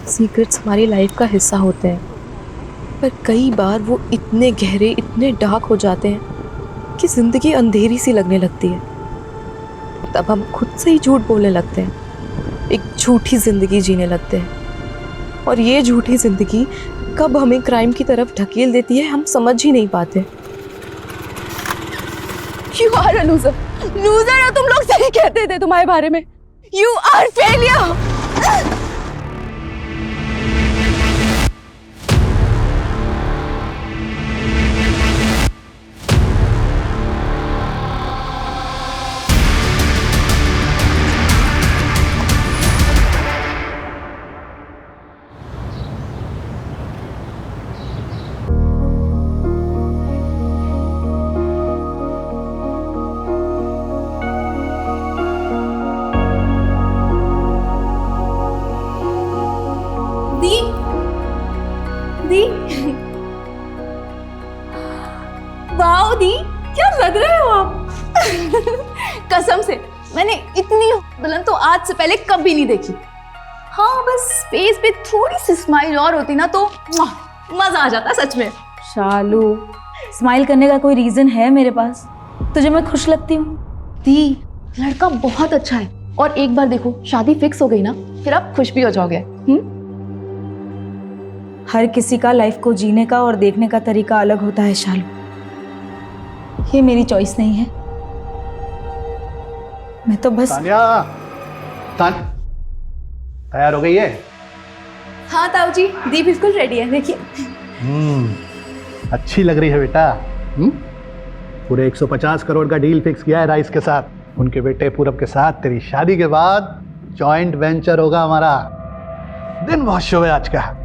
Secrets हमारी life का हिस्सा होते हैं, पर कई बार वो इतने गहरे, इतने डार्क हो जाते हैं कि ज़िंदगी अंधेरी सी लगने लगती है। तब हम खुद से ही झूठ बोलने लगते हैं, एक झूठी ज़िंदगी जीने लगते हैं, और ये झूठी ज़िंदगी कब हमें क्राइम की तरफ ढकेल देती है हम समझ ही नहीं पाते। You are a loser. Loser है तुम लोग, सही कहते थे तुम्हारे बारे में। You are failure. दी वाओ दी, क्या लग रहे हो आप। कसम से मैंने इतनी दुल्हन तो आज से पहले कभी नहीं देखी। हाँ, बस फेस पे थोड़ी सी स्माइल और होती ना तो मजा आ जाता सच में। शालू, स्माइल करने का कोई रीजन है मेरे पास? तुझे मैं खुश लगती हूँ? दी, लड़का बहुत अच्छा है, और एक बार देखो शादी फिक्स हो गई ना, फिर आप खुश भी हो जाओगे। हर किसी का लाइफ को जीने का और देखने का तरीका अलग होता है शालू, ये मेरी चॉइस नहीं है। मैं तो बस तैयार हो गई है? हाँ ताऊ जी, दी बिल्कुल रेडी है, देखिए। अच्छी लग रही है बेटा। पूरे 150 करोड़ का डील फिक्स किया है राइस के साथ। उनके बेटे पूरब के साथ तेरी शादी के बाद जॉइंट वेंचर होगा हमारा। दिन बहुत शुभ है आज का।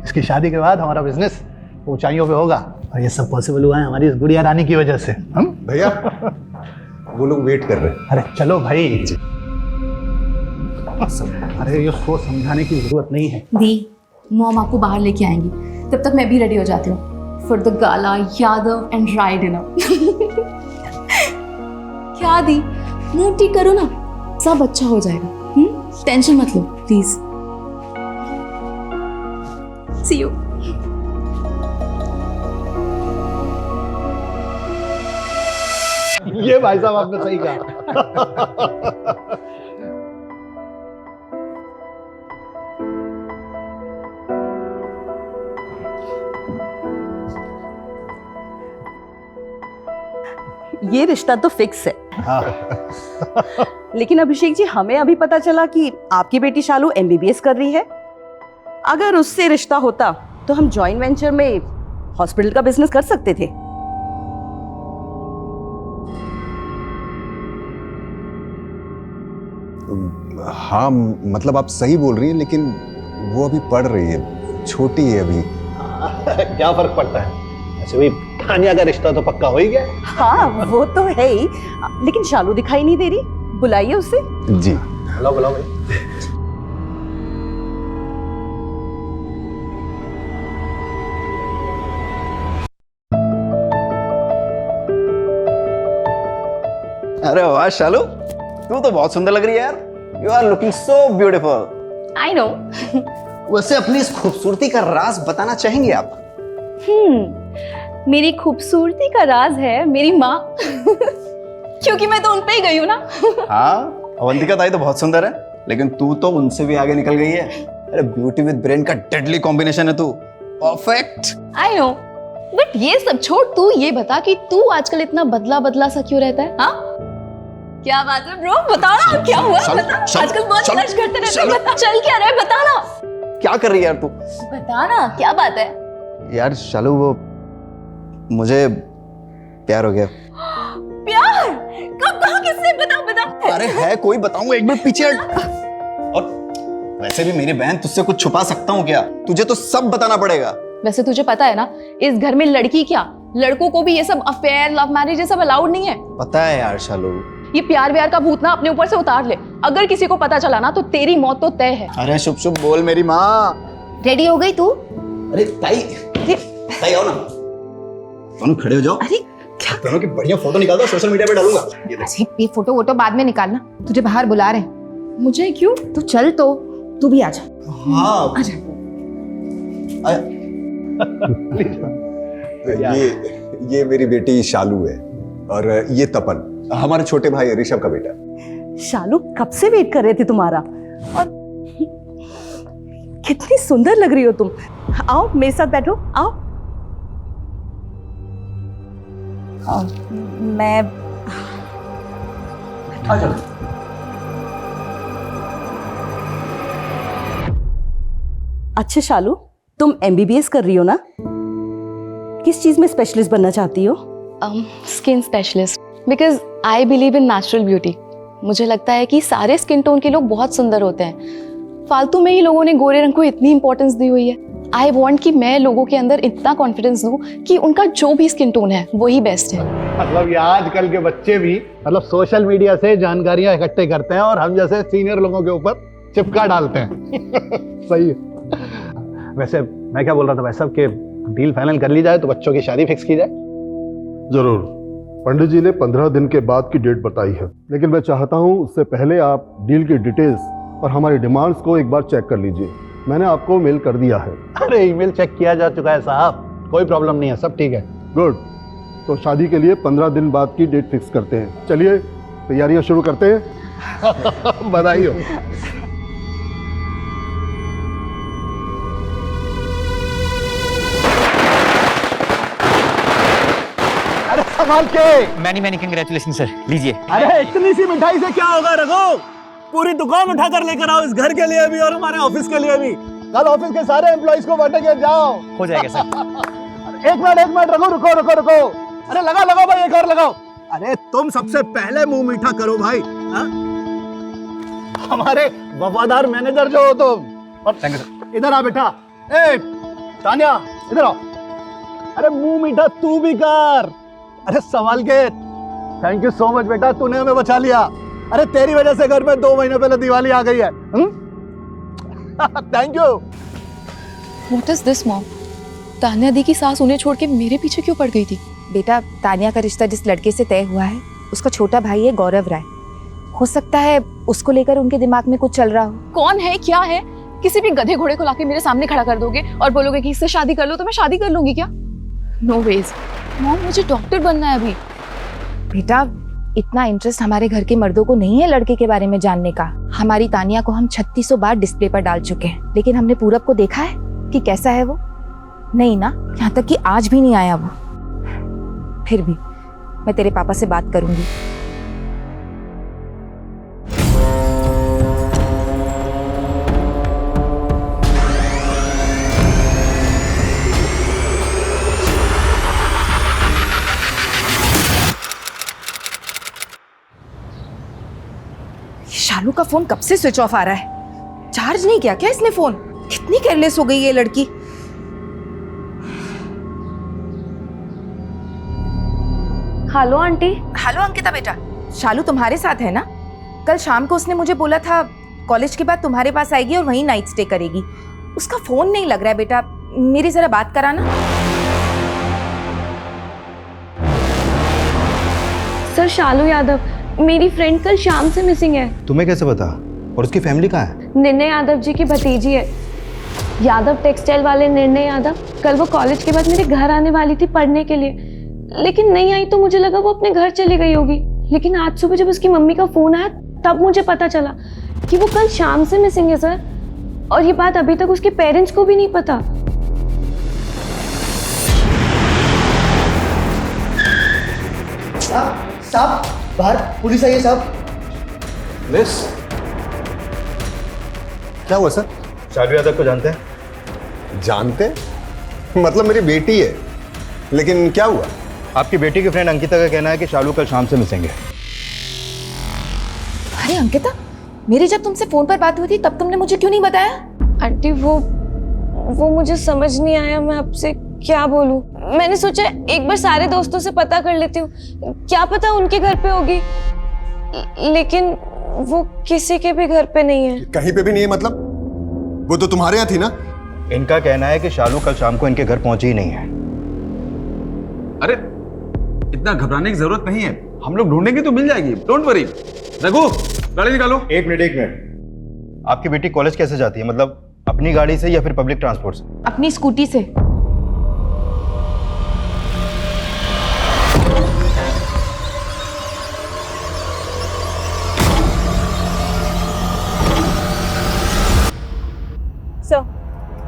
इसकी शादी के बाद हमारा बिजनेस ऊंचाइयों पे होगा, और ये सब पॉसिबल हुआ है हमारी इस गुड़िया रानी की वजह से। हम भैया वो लोग वेट कर रहे हैं। अरे चलो भाई। अरे ये उसको समझाने की जरूरत नहीं है। दी, मॉम आपको बाहर लेके आएंगी, तब तक मैं भी रेडी हो जाती हूँ for the gala Yadav and Rai dinner. क्या दी, मूड ठीक करो ना, सब अच्छा हो जाएगा। टेंशन मत लो प्लीज। C you. ये भाई साहब आपने सही कहा। ये रिश्ता तो फिक्स है। हाँ। लेकिन अभिषेक जी, हमें अभी पता चला कि आपकी बेटी शालू MBBS कर रही है। अगर उससे रिश्ता होता तो हम जॉइंट वेंचर में हॉस्पिटल का बिजनेस कर सकते थे। हाँ मतलब आप सही बोल रही हैं, लेकिन वो अभी पढ़ रही है, छोटी है अभी। क्या फर्क पड़ता है, ऐसे भी तानिया का रिश्ता तो पक्का हो ही गया। हाँ वो तो है ही, लेकिन शालू दिखाई नहीं दे रही, बुलाइए उसे। जी बुलाओ बुलाओ भाई। अरे वाह शालू, तू तो बहुत सुंदर लग रही है यार। You are looking so beautiful. I know. वैसे अपनी इस खूबसूरती का राज बताना चाहेंगे आप? मेरी खूबसूरती का राज है मेरी माँ। क्योंकि मैं तो उन पे ही गई हूँ ना। हाँ, अवंतिका ताई तो बहुत सुंदर है, लेकिन तू तो उनसे भी आगे निकल गई है। अरे ब्यूटी विद ब्रेन का डेडली कॉम्बिनेशन है तू। परफेक्ट। आई नो, बट ये सब छोड़, तू ये बता कि तू आजकल इतना बदला बदला सा क्यों रहता है? हाँ, क्या बात है ब्रो, बता ना क्या हुआ? बता, आजकल बहुत क्लश करते रहते हैं, बता चल क्या रहा है, बता ना। क्या कर रही है यार तू? बता ना क्या बात है? यार शालू, वो मुझे प्यार हो गया। प्यार? कब, कहाँ, किससे? बता बता। अरे है कोई, बताऊं? एक मिनट पीछे हट। और वैसे भी मेरी बहन, तुझसे कुछ छुपा सकता हूँ क्या? तुझे तो सब बताना पड़ेगा। वैसे तुझे पता है ना, इस घर में लड़की क्या लड़कों को भी ये सब अफेयर, लव मैरिज ये सब अलाउड नहीं है। पता है यार शालू। ये प्यार व्यार का भूत ना अपने ऊपर से उतार ले। अगर किसी को पता चला ना तो तेरी मौत तो तय है। अरे शुभ शुभ बोल मेरी माँ। रेडी हो गई तू? अरे ताई, ताई आओ ना, दोनों खड़े हो जाओ। अरे क्या? दोनों की बढ़िया फोटो निकाल दो, सोशल मीडिया पे डालूंगा। अरे ये फोटो वोटो बाद में निकालना, तुझे बाहर बुला रहे हैं। मुझे क्यों? तू चल तो, तू भी आ जा। हाँ ये मेरी बेटी शालू है और ये तपन हमारे छोटे भाई ऋषभ का बेटा। शालू कब से वेट कर रहे थे तुम्हारा, और कितनी सुंदर लग रही हो तुम। आओ मेरे साथ बैठो, आओ। मैं अच्छा शालू, तुम MBBS कर रही हो ना? किस चीज में स्पेशलिस्ट बनना चाहती हो? Skin specialist, because I believe in natural beauty. मुझे लगता है कि सारे स्किन टोन के लोग बहुत सुंदर होते हैं, फालतू में ही लोगों ने गोरे रंग को इतनी इंपॉर्टेंस दी हुई है। आई वॉन्ट कि मैं लोगों के अंदर इतना कॉन्फिडेंस दूं कि उनका जो भी स्किन टोन है वही बेस्ट है। मतलब ये आजकल के बच्चे भी मतलब सोशल मीडिया से जानकारियां इकट्ठे करते हैं और हम जैसे सीनियर लोगों के ऊपर चिपका डालते हैं। सही है। वैसे मैं क्या बोल रहा था भाई साहब कि डील फाइनल कर ली जाए तो बच्चों की शादी फिक्स की जाए। जरूर। पंडित जी ने 15 दिन के बाद की डेट बताई है, लेकिन मैं चाहता हूं उससे पहले आप डील की डिटेल्स और हमारी डिमांड्स को एक बार चेक कर लीजिए। मैंने आपको मेल कर दिया है। अरे ईमेल चेक किया जा चुका है साहब, कोई प्रॉब्लम नहीं है, सब ठीक है। गुड। तो शादी के लिए 15 दिन बाद की डेट फिक्स करते हैं। चलिए तैयारियां शुरू करते हैं। बधाई हो। अरे संभाल के। मैनी मैनी कंग्रेचुलेशन सर, लीजिए। अरे इतनी सी मिठाई से क्या होगा रघु, पूरी दुकान उठा कर लेकर आओ, इस घर के लिए भी और हमारे ऑफिस के लिए भी। कल ऑफिस के सारे एम्प्लॉइज को बांटेंगे, जाओ। हो जाएगा सर। एक मिनट रुको। अरे लगाओ भाई, एक और लगाओ। अरे तुम सबसे पहले मुंह मीठा करो भाई। हा? हमारे वफादार मैनेजर जो हो तुम। और इधर आ बेटा। ए तान्या इधर आओ। अरे मुंह मीठा तू भी कर। अरे संभाल के। थैंक यू सो मच बेटा, तूने हमें बचा लिया। अरे तेरी वजह से घर में 2 महीने पहले दिवाली आ गई है। Thank you. What is this mom? Tanya दी की सास उन्हें छोड़ के मेरे पीछे क्यों पड़ गई थी? बेटा, तान्या का रिश्ता जिस लड़के से तय हुआ है उसका छोटा भाई है गौरव राय। हो सकता है उसको लेकर उनके दिमाग में कुछ चल रहा हो। कौन है, क्या है? किसी भी गधे घोड़े को लाके मेरे सामने खड़ा कर दोगे और बोलोगे कि इससे शादी कर लो, तो मैं शादी कर लूंगी क्या? नो वेज मॉम, मुझे डॉक्टर बनना है अभी। बेटा, इतना इंटरेस्ट हमारे घर के मर्दों को नहीं है लड़के के बारे में जानने का। हमारी तानिया को हम 3600 बार डिस्प्ले पर डाल चुके हैं, लेकिन हमने पूरब को देखा है कि कैसा है वो? नहीं ना, यहाँ तक कि आज भी नहीं आया वो। फिर भी मैं तेरे पापा से बात करूंगी। शालू का फोन कब से स्विच ऑफ आ रहा है? चार्ज नहीं किया क्या इसने फोन? कितनी केयरलेस हो गई ये लड़की। Hello aunty. हेलो अंकिता बेटा, शालू तुम्हारे साथ है ना? कल शाम को उसने मुझे बोला था कॉलेज के बाद तुम्हारे पास आएगी और वहीं नाइट स्टे करेगी। उसका फोन नहीं लग रहा है बेटा, मेरी जरा बात कराना। सर, शालू यादव मेरी फ्रेंड कल शाम से मिसिंग है। तुम्हें कैसे पता? और उसकी फैमिली कहाँ है? निर्णय यादव जी की भतीजी है, यादव टेक्सटाइल वाले निर्णय यादव। कल वो कॉलेज के बाद मेरे घर आने वाली थी पढ़ने के लिए, लेकिन नहीं आई तो मुझे लगा वो अपने घर चली गई होगी। लेकिन आज सुबह जब उसकी मम्मी का फोन आया तब मुझे पता चला कि वो कल शाम से मिसिंग है सर, और ये बात अभी तक उसके पेरेंट्स को भी नहीं पता। साहब बाहर पुलिस आई है साहब। पुलिस? क्या हुआ सर? शालू यादव को जानते हैं? जानते? मतलब मेरी बेटी है, लेकिन क्या हुआ? आपकी बेटी की फ्रेंड अंकिता का कहना है कि शालू कल शाम से मिसिंग है। अरे अंकिता, मेरी जब तुमसे फोन पर बात हुई थी तब तुमने मुझे क्यों नहीं बताया? आंटी वो मुझे समझ नहीं आया, मैं आपसे क्या बोलूं। मैंने सोचा एक बार सारे दोस्तों से पता कर लेती हूँ, क्या पता उनके घर पे होगी, लेकिन वो किसी के भी घर पे नहीं है। कहीं पे भी नहीं है मतलब? वो तो तुम्हारे यहाँ थी ना? इनका कहना है कि शालू कल शाम को इनके घर पहुंची ही नहीं है। अरे इतना घबराने की जरूरत नहीं है, हम लोग ढूंढेंगे तो मिल जाएगी, डोंट वरी। रघु गाड़ी निकालो। एक मिनट। आपकी बेटी कॉलेज कैसे जाती है? मतलब अपनी गाड़ी से या फिर पब्लिक ट्रांसपोर्ट से? अपनी स्कूटी से। सर,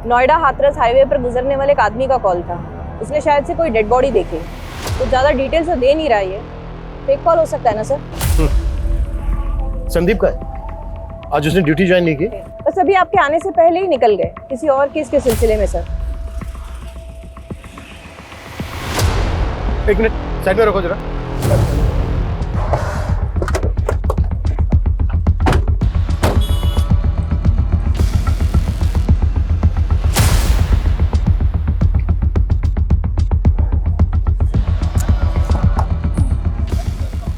नोएडा हाथरस हाईवे पर गुजरने वाले एक आदमी का कॉल था। उसने शायद से कोई डेड बॉडी देखी। कुछ ज्यादा डिटेल्स तो दे नहीं रहा है। फेक कॉल हो सकता है ना सर? संदीप का है? आज उसने ड्यूटी ज्वाइन नहीं की? बस अभी आपके आने से पहले ही निकल गए, किसी और केस के सिलसिले में सर। एक मिनट, साइड में रखो जरा।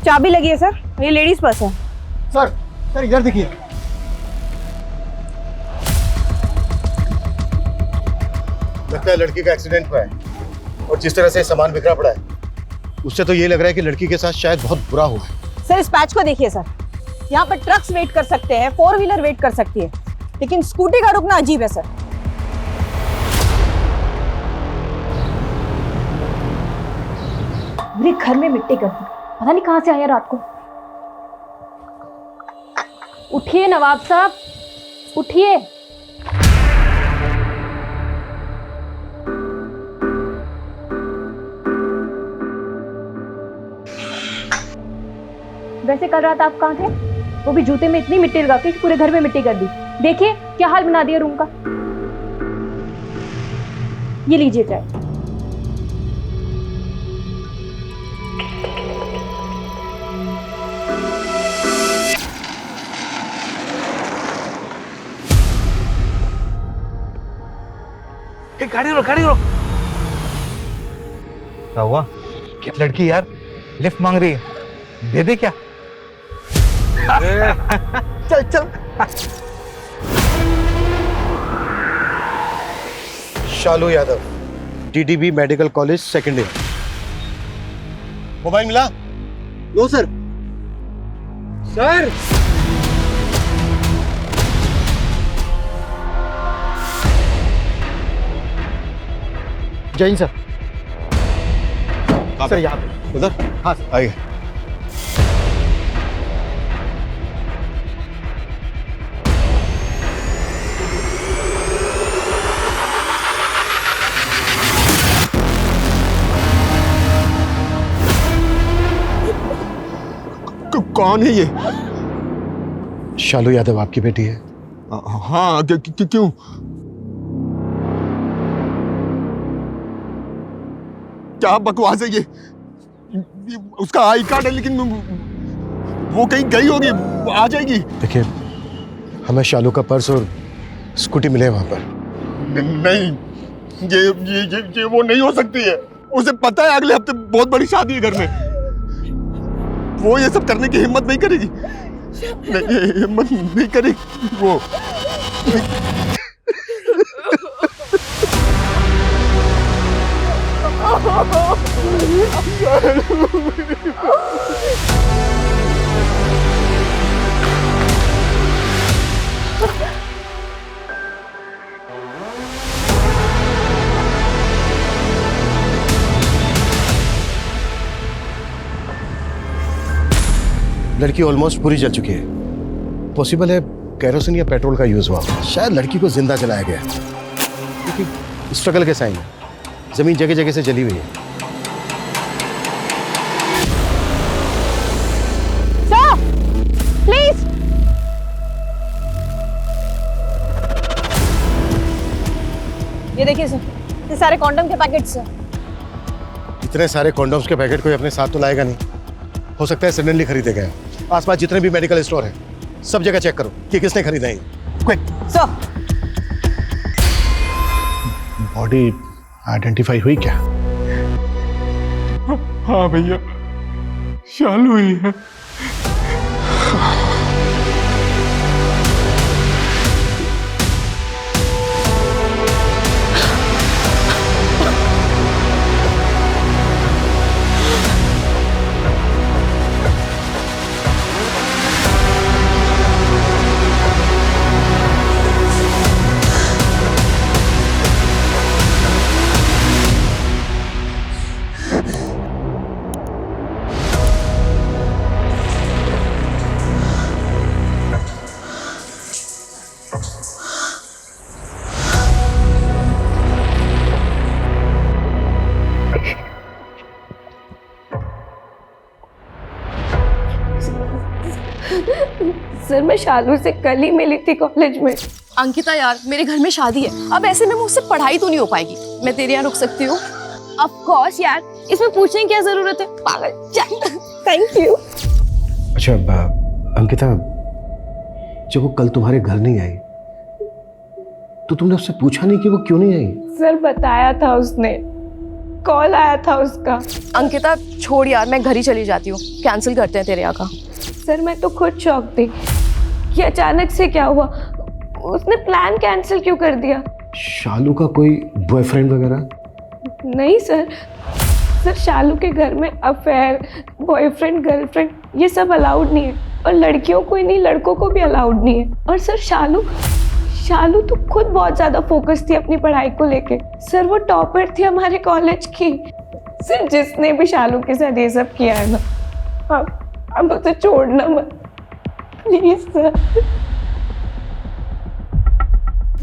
चाबी लगी है सर, ये लेडीज पर्स है। सर सर इधर देखिए। लगता है लड़की का एक्सीडेंट हुआ है, और जिस तरह से सामान बिखरा पड़ा है उससे तो ये लग रहा है कि लड़की के साथ शायद बहुत बुरा हुआ है। सर इस पैच को देखिए सर, यहाँ पर ट्रक्स वेट कर सकते हैं, 4 व्हीलर वेट कर सकती है, लेकिन स्कूटी का रुकना अजीब है सर। मेरे घर में मिट्टी कर दी, पता नहीं कहाँ से आया रात को। उठिए नवाब साहब, उठिए। वैसे कल रात आप कहाँ थे? वो भी जूते में इतनी मिट्टी लगा के पूरे घर में मिट्टी कर दी। देखिए क्या हाल बना दिया रूम का। ये लीजिए चाय। गाड़ी रोक, गाड़ी रोक। क्या हुआ? क्या लड़की यार लिफ्ट मांग रही है, दे दे क्या? चल चल। Shalu Yadav, TDB medical college second year. Mobile मिला? लो सर। सर जय हिंद सर। सर यहाँ पे उधर? हाँ आइए। कौन है ये? शालू यादव आपकी बेटी है? हाँ क्यों? क्या बकवास है ये? उसका आई कार्ड है, लेकिन वो कहीं गई होगी, वो आ जाएगी। देखिए, हमें शालू का पर्स और स्कूटी मिले वहां पर। नहीं, ये वो नहीं हो सकती है। उसे पता है अगले हफ्ते बहुत बड़ी शादी है घर में। वो ये सब करने की हिम्मत नहीं करेगी। नहीं, हिम्मत नहीं करेगी वो। लड़की ऑलमोस्ट पूरी जल चुकी है। पॉसिबल है कैरोसिन या पेट्रोल का यूज हुआ। शायद लड़की को जिंदा जलाया गया, क्योंकि स्ट्रगल के साइन है। जमीन जगह जगह से जली हुई है। Sir please. ये देखिए सर, ये सारे कॉन्डम के पैकेट्स हैं। इतने सारे कॉन्डोम्स के पैकेट कोई अपने साथ तो लाएगा नहीं। हो सकता है सडनली खरीदे गए। आसपास जितने भी मेडिकल स्टोर हैं, सब जगह चेक करो कि किसने खरीदा है। क्विक। सर बॉडी आइडेंटिफाई हुई क्या? हाँ भैया, शालू ही है। सर मैं शालू से कल ही मिली थी कॉलेज में। अंकिता यार, मेरे घर में शादी है, अब ऐसे में मुझसे पढ़ाई तो नहीं हो पाएगी। मैं तेरे यहाँ रुक सकती हूँ? ऑफ कोर्स यार, इसमें पूछने की क्या जरूरत है, पागल। Thank you. अच्छा अंकिता, जब वो कल तुम्हारे घर नहीं आई तो तुमने उससे पूछा नहीं कि वो क्यों नहीं आई? सर बताया था उसने, कॉल आया था उसका। अंकिता छोड़ यार, मैं घर ही चली जाती हूँ, कैंसिल करते हैं तेरे यहाँ का। सर मैं तो खुद शॉक थी कि अचानक से क्या हुआ, उसने प्लान कैंसिल क्यों कर दिया? शालू का कोई बॉयफ्रेंड वगैरह? नहीं सर, सर शालू के घर में अफेयर, बॉयफ्रेंड, गर्लफ्रेंड ये सब अलाउड नहीं है, और लड़कियों को ही नहीं लड़कों को भी अलाउड नहीं है। और सर शालू तो खुद बहुत ज्यादा फोकस थी अपनी पढ़ाई को लेके। सर वो टॉपर थी हमारे कॉलेज की। सर जिसने भी शालू के साथ ये सब किया है ना, अब उसे छोड़ना मत please sir.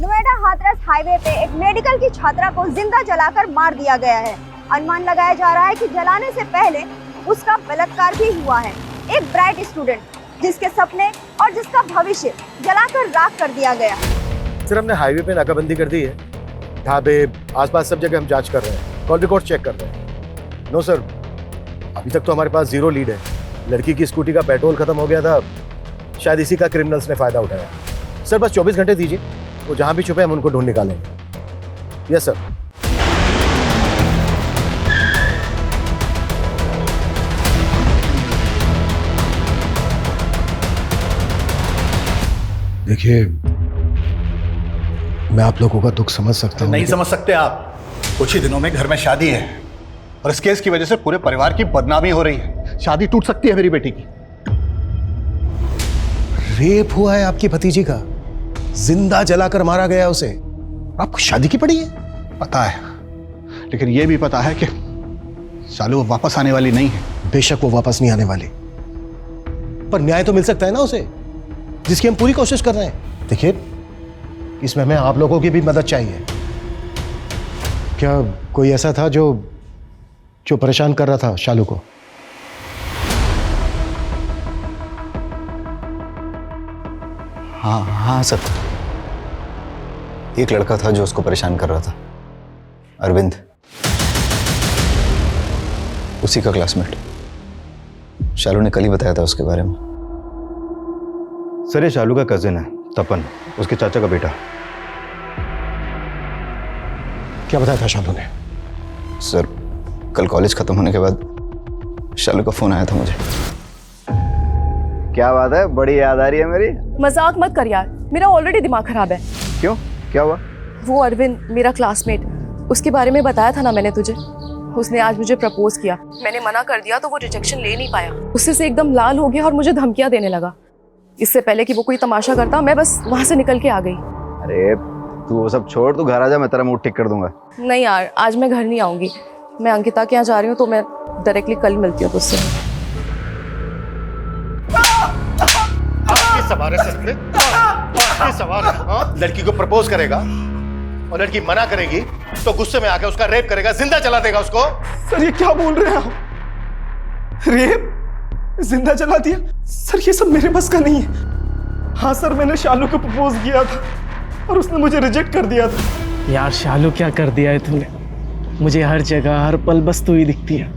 Noida Hathras highway पे एक मेडिकल की छात्रा को जिंदा जलाकर मार दिया गया है। अनुमान लगाया जा रहा है कि जलाने से पहले उसका बलात्कार भी हुआ है। एक ब्राइट स्टूडेंट जिसके सपने और जिसका भविष्य जलाकर राख कर दिया गया। सर हमने हाईवे पे नाकाबंदी कर दी है, ढाबे आसपास सब जगह हम जांच कर रहे हैं, कॉल रिकॉर्ड चेक कर रहे हैं। नो सर, अभी तक तो हमारे पास 0 लीड है। लड़की की स्कूटी का पेट्रोल खत्म हो गया था, शायद इसी का क्रिमिनल्स ने फायदा उठाया। सर बस 24 घंटे दीजिए, वो जहां भी छुपे हम उनको ढूंढ निकालेंगे। Yes sir. देखिए, मैं आप लोगों का दुख समझ सकता हूँ। नहीं समझ सकते आप। कुछ ही दिनों में घर में शादी है और इस केस की वजह से पूरे परिवार की बदनामी हो रही है। शादी टूट सकती है मेरी बेटी की। रेप हुआ है आपकी भतीजी का, जिंदा जलाकर मारा गया उसे। आपको शादी की पड़ी है? पता है, लेकिन यह भी पता है कि शालू वापस आने वाली नहीं है। बेशक वो वापस नहीं आने वाली, पर न्याय तो मिल सकता है ना उसे, जिसकी हम पूरी कोशिश कर रहे हैं। देखिए, इसमें हमें आप लोगों की भी मदद चाहिए। क्या कोई ऐसा था जो परेशान कर रहा था शालू को? हाँ सर, एक लड़का था जो उसको परेशान कर रहा था, अरविंद, उसी का क्लासमेट। शालू ने कल ही बताया था उसके बारे में। सर ये शालू का कजिन है, तपन, उसके चाचा का बेटा। क्या बताया था शालू ने? सर कल कॉलेज खत्म होने के बाद शालू का फोन आया था मुझे। क्या बात है, बड़ी याद आ रही है मेरी। मजाक मत कर यार, मेरा ऑलरेडी दिमाग खराब है। क्यों, क्या हुआ? वो अरविंद, मेरा क्लासमेट, उसके बारे में बताया था ना मैंने तुझे। उसने आज मुझे प्रपोज किया, मैंने मना कर दिया तो वो रिजेक्शन ले नहीं पाया। उससे से एकदम लाल हो गया और मुझे धमकियां देने लगा। इससे पहले कि वो कोई तमाशा करता, मैं बस वहां से निकल के आ गई। अरे तू वो सब छोड़, तू घर आ जा, मैं तेरा मूड ठीक कर दूंगा। नहीं यार, आज मैं घर नहीं आऊंगी, मैं अंकिता के यहाँ जा रही हूँ, तो मैं डायरेक्टली कल मिलती हूँ तुझसे। लड़की को प्रपोज करेगा और लड़की मना करेगी तो गुस्से में आकर उसका रेप करेगा, जिंदा जला देगा उसको। सर ये क्या बोल रहे हैं आप? रेप? जिंदा जला दिया? सर ये सब मेरे बस का नहीं है। हाँ सर, मैंने शालू को प्रपोज किया था और उसने मुझे रिजेक्ट कर दिया था। यार शालू क्या कर दिया है तूने? मुझे हर जगह हर पल बस तू ही दिखती है।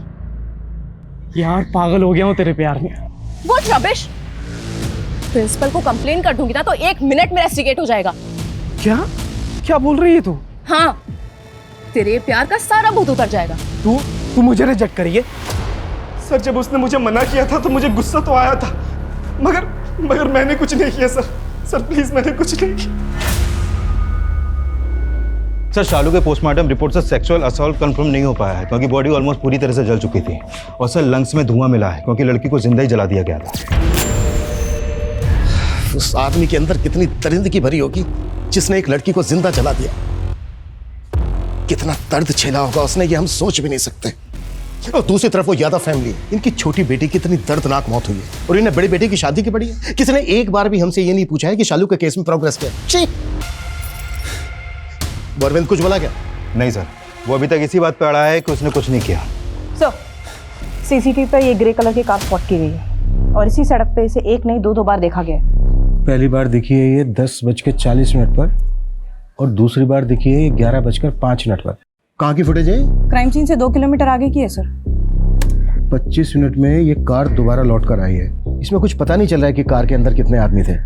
यार पागल हो गया हूँ तेरे प्यार में। वो रबिश, प्रिंसिपल को कंप्लेन कर दूंगी ना तो 1 मिनट में रेस्टिकेट हो जाएगा। क्या क्या बोल रही है तू? हाँ, तेरे प्यार का सारा भूत उतर जाएगा। तू मुझे रिजेक्ट करिए? सर जब उसने मुझे मना किया था तो मुझे गुस्सा तो आया था, मगर मैंने कुछ नहीं किया सर। सर प्लीज, मैंने कुछ नहीं किया। सर शालू के पोस्टमार्टम रिपोर्ट से सेक्सुअल असॉल्ट कंफर्म नहीं हो पाया है क्योंकि बॉडी ऑलमोस्ट पूरी तरह से जल चुकी थी, और सर लंग्स में धुआं मिला है क्योंकि लड़की को जिंदा ही जला दिया गया था। उस आदमी के अंदर कितनी दरिंदगी भरी होगी जिसने एक लड़की को जिंदा जला दिया। कितना दर्द झेला होगा उसने, ये हम सोच भी नहीं सकते। और दूसरी तरफ वो यादव फैमिली, इनकी छोटी बेटी की इतनी दर्दनाक मौत हुई है और इन्हें बड़ी बेटी की शादी की पड़ी है। किसी ने एक बार भी हमसे ये नहीं पूछा है कि शालू के केस में प्रोग्रेस क्या है। अरविंद कुछ बोला क्या? नहीं सर, वो अभी तक इसी बात पे अड़ा है कि उसने कुछ नहीं किया। सर सीसीटीवी पर ये ग्रे कलर की कार स्पॉट की गई है और इसी सड़क पे इसे 1 नहीं 2 बार देखा गया है। पहली बार दिखी है ये 10:40 पर और दूसरी बार दिखी है ये 11:05 पर। कहाँ की फुटेज है? क्राइम सीन से 2 किलोमीटर आगे की है सर। 25 मिनट में ये कार दोबारा लौट कर आई है। इसमें कुछ पता नहीं चल रहा है कि कार के अंदर कितने आदमी थे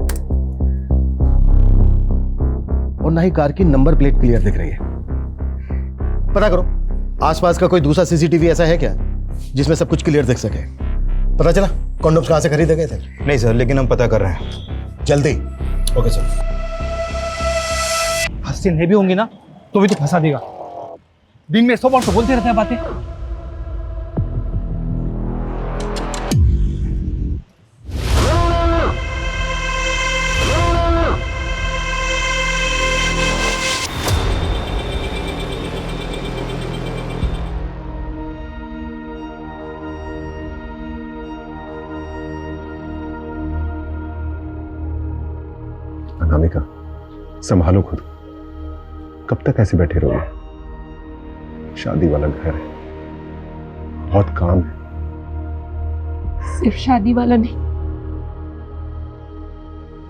और ना ही कार की नंबर प्लेट क्लियर दिख रही है। पता करो आसपास का कोई दूसरा सीसीटीवी ऐसा है क्या जिसमें सब कुछ क्लियर दिख सके? पता चला कॉन्डोम्स कहाँ से खरीदे गए थे? नहीं सर, लेकिन हम पता कर रहे हैं। जल्दी। Okay sir. हस्ती नहीं भी होंगी ना तो भी तो फंसा देगा। दिन में 100 बार तो बोलते रहते हैं बातें। अनामिका, संभालो खुद। कब तक ऐसे बैठे रहोगे? शादी वाला घर है, बहुत काम है। सिर्फ शादी वाला नहीं,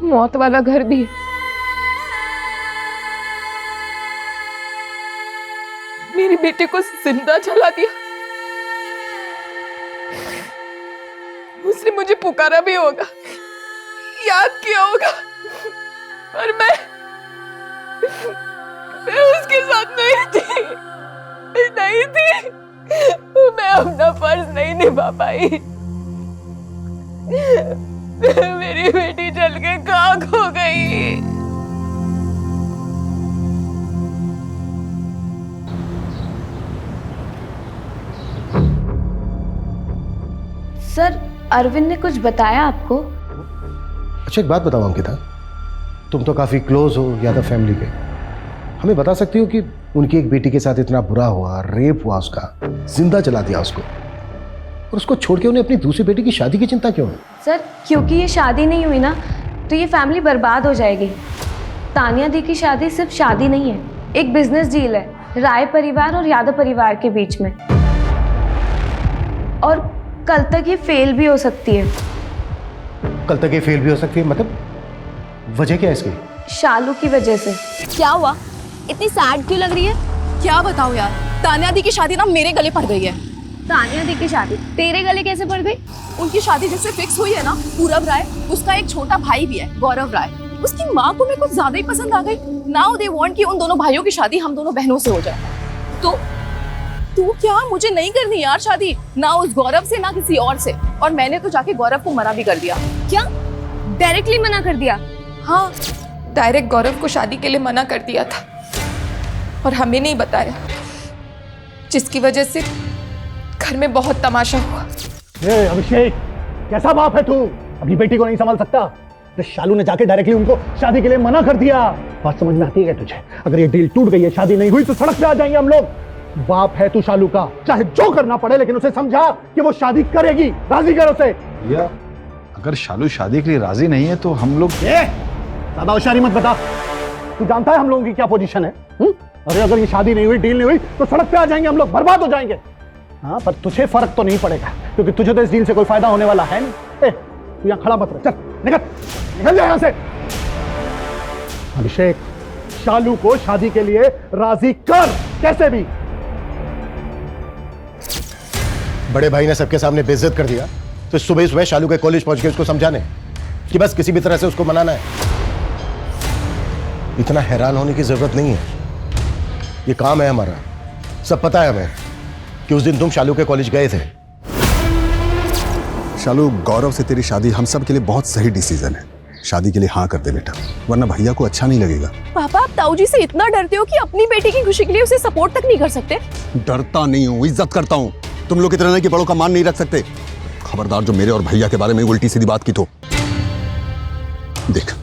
मौत वाला घर भी है। मेरी बेटे को जिंदा जला दिया। उसने मुझे पुकारा भी होगा, याद किया होगा, पर मैं उसके साथ नहीं थी। मैं अपना फर्ज नहीं निभा पाई। मेरी बेटी जल के खाक हो गई। सर अरविंद ने कुछ बताया आपको? अच्छा एक बात बताओ अंकिता, तुम तो काफी क्लोज हो यादव फैमिली के, हमें बता सकती हो कि उनकी एक बेटी के साथ इतना बुरा हुआ, रेप हुआ उसका, जिंदा जला दिया उसको, और उसको छोड़ के उन्हें अपनी दूसरी बेटी की शादी की चिंता क्यों है? सर क्योंकि ये शादी नहीं हुई ना तो ये फैमिली बर्बाद हो जाएगी। तानिया दी की शादी सिर्फ शादी नहीं है, एक बिजनेस डील है राय परिवार और यादव परिवार के बीच में, और कल तक ये फेल भी हो सकती है। कल तक ये फेल भी हो सकती है? मतलब वजह क्या है इसकी? शालू की वजह से। क्या हुआ? इतनी सैड क्यों लग रही है? क्या बताओ यार, तानिया दी की शादी ना मेरे गले पड़ गई है। तानिया दी की शादी तेरे गले कैसे पड़ गई? उनकी शादी जिससे फिक्स हुई है ना, पूरब राय, उसका एक छोटा भाई भी है, गौरव राय। उसकी माँ को मेरे कुछ ज्यादा ही पसंद आ गई। नाउ दे वांट कि उन दोनों भाइयों की शादी हम दोनों बहनों से हो जाए। तो तू क्या, मुझे नहीं करनी यार शादी, ना उस गौरव से ना किसी और से। और मैंने तो जाके गौरव को मना भी कर दिया। क्या डायरेक्टली मना कर दिया? हाँ, डायरेक्ट गौरव को शादी के लिए मना कर दिया था और हमें नहीं बताया, जिसकी वजह से घर में बहुत तमाशा हुआ। अभिषेक, कैसा बाप है तू? अपनी बेटी को नहीं संभाल सकता? शालू ने जाके डायरेक्टली उनको शादी के लिए मना कर दिया। बात समझ में आती है तुझे? अगर ये डील टूट गई है, शादी नहीं हुई, तो सड़क पे आ जाएंगे हम लोग। बाप है तू शालू का, चाहे जो करना पड़े, लेकिन उसे समझा कि वो शादी करेगी। राजी कर उसे। या अगर शालू शादी के लिए राजी नहीं है तो हम लोग ज्यादा होशियारी मत बता। तू जानता है हम लोगों की क्या पोजीशन है? अरे अगर ये शादी नहीं हुई, डील नहीं हुई, तो सड़क पे आ जाएंगे हम लोग, बर्बाद हो जाएंगे। हाँ, पर तुझे फर्क तो नहीं पड़ेगा, क्योंकि तुझे तो इस डील से कोई फायदा होने वाला है नहीं। तू यहाँ खड़ा मत रह, चल निकल जा यहाँ से। अभिषेक, शालू को शादी के लिए राजी कर, कैसे भी। बड़े भाई ने सबके सामने बेइज्जत कर दिया, तो सुबह सुबह शालू के कॉलेज पहुंच के उसको समझाने कि बस किसी भी तरह से उसको मनाना है। इतना हैरान होने की जरूरत नहीं है, ये काम है हमारा। सब पता है हमें कि उस दिन तुम शालू के कॉलेज गए थे। शालू, गौरव से तेरी शादी हम सब के लिए बहुत सही डिसीजन है। शादी के लिए हाँ कर दे बेटा, वरना भैया को अच्छा नहीं लगेगा। पापा, आप ताऊ जी से इतना डरते हो कि अपनी बेटी की खुशी के लिए उसे सपोर्ट तक नहीं कर सकते? डरता नहीं हूँ, इज्जत करता हूँ। तुम लोग की तरह नहीं कि बड़ों का मान नहीं रख सकते। खबरदार जो मेरे और भैया के बारे में उल्टी सीधी बात की तो। देख,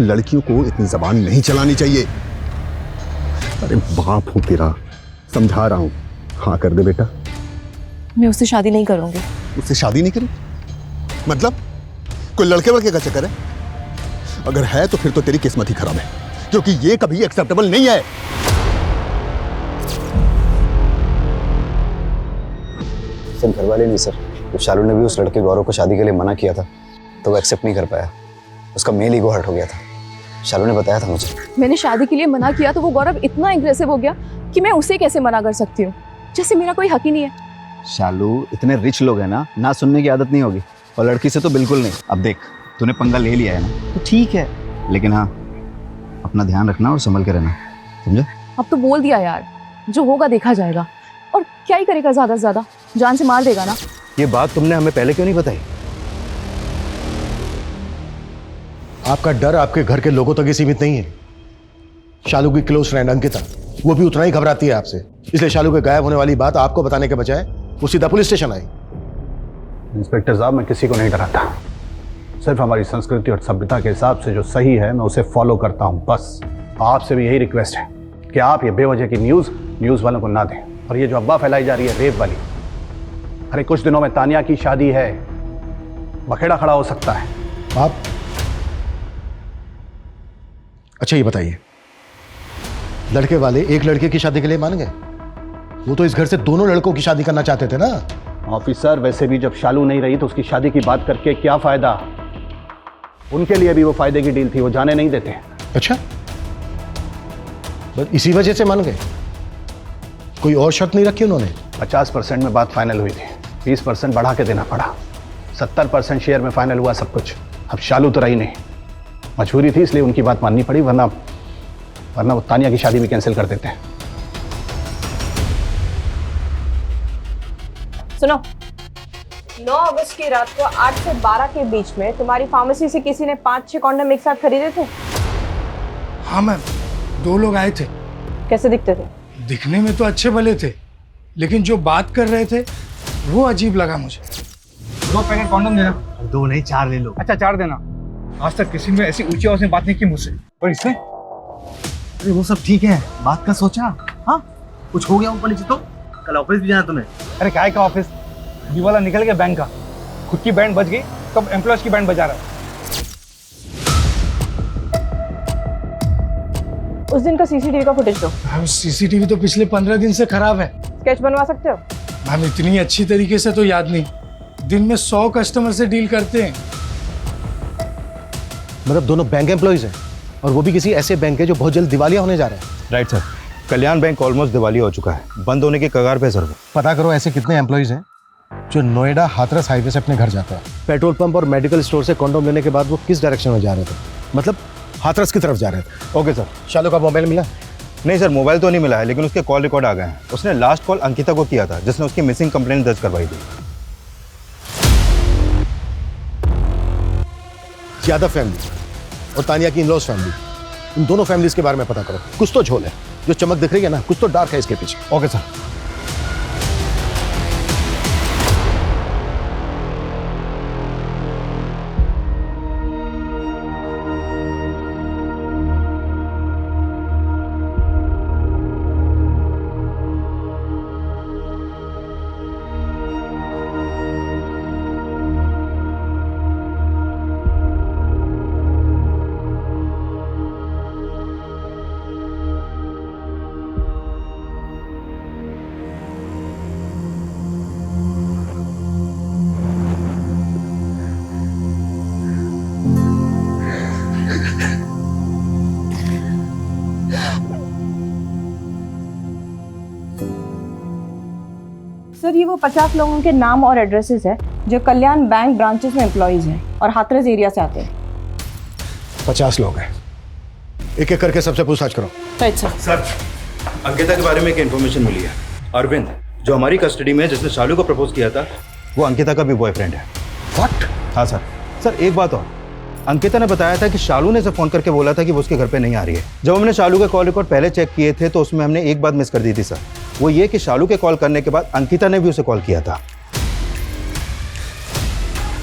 लड़कियों को इतनी जबान नहीं चलानी चाहिए। अरे बाप हूं तेरा, समझा रहा हूं। हाँ कर दे बेटा। मैं उससे शादी नहीं करूंगी। उससे शादी नहीं करी? मतलब कोई लड़के वड़के का चक्कर है? अगर है तो फिर तो तेरी किस्मत ही खराब है, क्योंकि ये कभी एक्सेप्टेबल नहीं है। सिर्फ घर वाले नहीं सर, जब शालू ने भी उस लड़के गौरव को शादी के लिए मना किया था तो वो एक्सेप्ट नहीं कर पाया। उसका मेल ईगो हर्ट हो गया था। शालू ने बताया था मुझे। मैंने शादी के लिए मना किया तो वो गौरव इतना एग्रेसिव हो गया कि मैं उसे कैसे मना कर सकती हूँ, जैसे मेरा कोई हक ही नहीं है। शालू, इतने रिच लोग हैं ना सुनने की आदत नहीं होगी, और लड़की से तो बिल्कुल नहीं। अब देख, तूने पंगा ले लिया है ना तो ठीक है, लेकिन हाँ अपना ध्यान रखना और संभल के रहना, समझे? अब तो बोल दिया यार, जो होगा देखा जाएगा। और क्या ही करेगा, ज्यादा से ज्यादा जान से मार देगा ना। ये बात तुमने हमें पहले क्यों नहीं बताई? आपका डर आपके घर के लोगों तक ही सीमित नहीं है। शालू की क्लोज फ्रेंड अंकिता, वो भी उतना ही घबराती है आपसे, इसलिए शालू के गायब होने वाली बात आपको बताने के बजाय वो सीधा पुलिस स्टेशन आई। इंस्पेक्टर साहब, मैं किसी को नहीं डराता, सिर्फ हमारी संस्कृति और सभ्यता के हिसाब से जो सही है मैं उसे फॉलो करता हूँ, बस। आपसे भी यही रिक्वेस्ट है कि आप ये बेवजह की न्यूज़ वालों को ना दें। और ये जो अफवाह फैलाई जा रही है रेप वाली, अरे कुछ दिनों में तानिया की शादी है, बखेड़ा खड़ा हो सकता है। आप अच्छा ये बताइए, लड़के वाले एक लड़के की शादी के लिए मान गए? वो तो इस घर से दोनों लड़कों की शादी करना चाहते थे ना। ऑफिसर, वैसे भी जब शालू नहीं रही तो उसकी शादी की बात करके क्या फायदा? उनके लिए भी वो फायदे की डील थी, वो जाने नहीं देते। अच्छा, बस इसी वजह से मान गए? कोई और शर्त नहीं रखी उन्होंने? 50% में बात फाइनल हुई थी, 20% बढ़ा के देना पड़ा, 70% शेयर में फाइनल हुआ सब कुछ। अब शालू तो रही नहीं, मजबूरी थी इसलिए उनकी बात माननी पड़ी, वरना वो तानिया की शादी भी कैंसिल कर देते हैं। सुनो, 9 अगस्त की रात को 8 से 12 के बीच में तुम्हारी फार्मेसी से किसी ने 5-6 कॉन्डम एक साथ खरीदे थे? हाँ मैम, 2 लोग आए थे। कैसे दिखते थे? दिखने में तो अच्छे भले थे, लेकिन जो बात कर रहे थे वो अजीब लगा मुझे। 2 पैकेट कॉन्डम देना। 2 नहीं 4 ले लो। अच्छा 4 देना। आज तक किसी ने ऐसी ऊंची आवाज में बात नहीं की मुझसे, और इससे? अरे वो सब ठीक है, बात का सोचा? हाँ, कुछ हो गया ऊपर नीचे तो? कल ऑफिस भी जाना तुम्हें? अरे काय का ऑफिस, ये वाला निकल गया बैंक का, खुद की बैंड बज गई तो अब एम्प्लॉयज की बैंड बजा रहा है। उस दिन का सीसीटीवी का फुटेज दो। मैम सीसीटीवी तो पिछले 15 दिन से खराब है। स्केच बनवा सकते हो? मैम इतनी अच्छी तरीके से तो याद नहीं, दिन में 100 कस्टमर से डील करते हैं। मतलब दोनों बैंक एम्प्लॉइज हैं, और वो भी किसी ऐसे बैंक है जो बहुत जल्द दिवालिया होने जा रहा है। राइट सर, कल्याण बैंक ऑलमोस्ट दिवालिया हो चुका है, बंद होने की कगार पे सर। पता करो ऐसे कितने एम्प्लॉइज हैं जो नोएडा हाथरस हाईवे से अपने घर जाते हैं। पेट्रोल पंप और मेडिकल स्टोर से कॉन्डोम लेने के बाद वो किस डायरेक्शन में जा रहे थे? मतलब हाथरस की तरफ जा रहे थे। Okay sir. शालू का मोबाइल मिला? नहीं सर, मोबाइल तो नहीं मिला है, लेकिन उसके कॉल रिकॉर्ड आ गए हैं। उसने लास्ट कॉल अंकिता को किया था, जिसने उसकी मिसिंग कंप्लेंट दर्ज करवाई थी। यादव फैमिली और तानिया की इन-लॉज फैमिली, इन दोनों फैमिलीज के बारे में पता करो। कुछ तो झोल है, जो चमक दिख रही है ना, कुछ तो डार्क है इसके पीछे। Okay sir. सर ये वो 50 लोगों के नाम और एड्रेसेस है जो कल्याण बैंक ब्रांचेस में एम्प्लॉइज हैं और हाथरस एरिया से आते हैं। 50 लोग हैं, एक एक करके सबसे पूछताछ करो। Right sir. सर, अंकिता के बारे में एक इन्फॉर्मेशन मिली है। अरविंद, जो हमारी कस्टडी में है, जिसने शालू को प्रपोज किया था, वो अंकिता का भी बॉयफ्रेंड है। व्हाट? हाँ सर। सर एक बात और, अंकिता ने बताया था कि शालू ने उसे फोन करके बोला था कि वो उसके घर पे नहीं आ रही है। जब हमने शालू के कॉल रिकॉर्ड पहले चेक किए थे तो उसमें हमने एक बात मिस कर दी थी सर, वो ये कि शालू के कॉल करने के बाद अंकिता ने भी उसे कॉल किया था।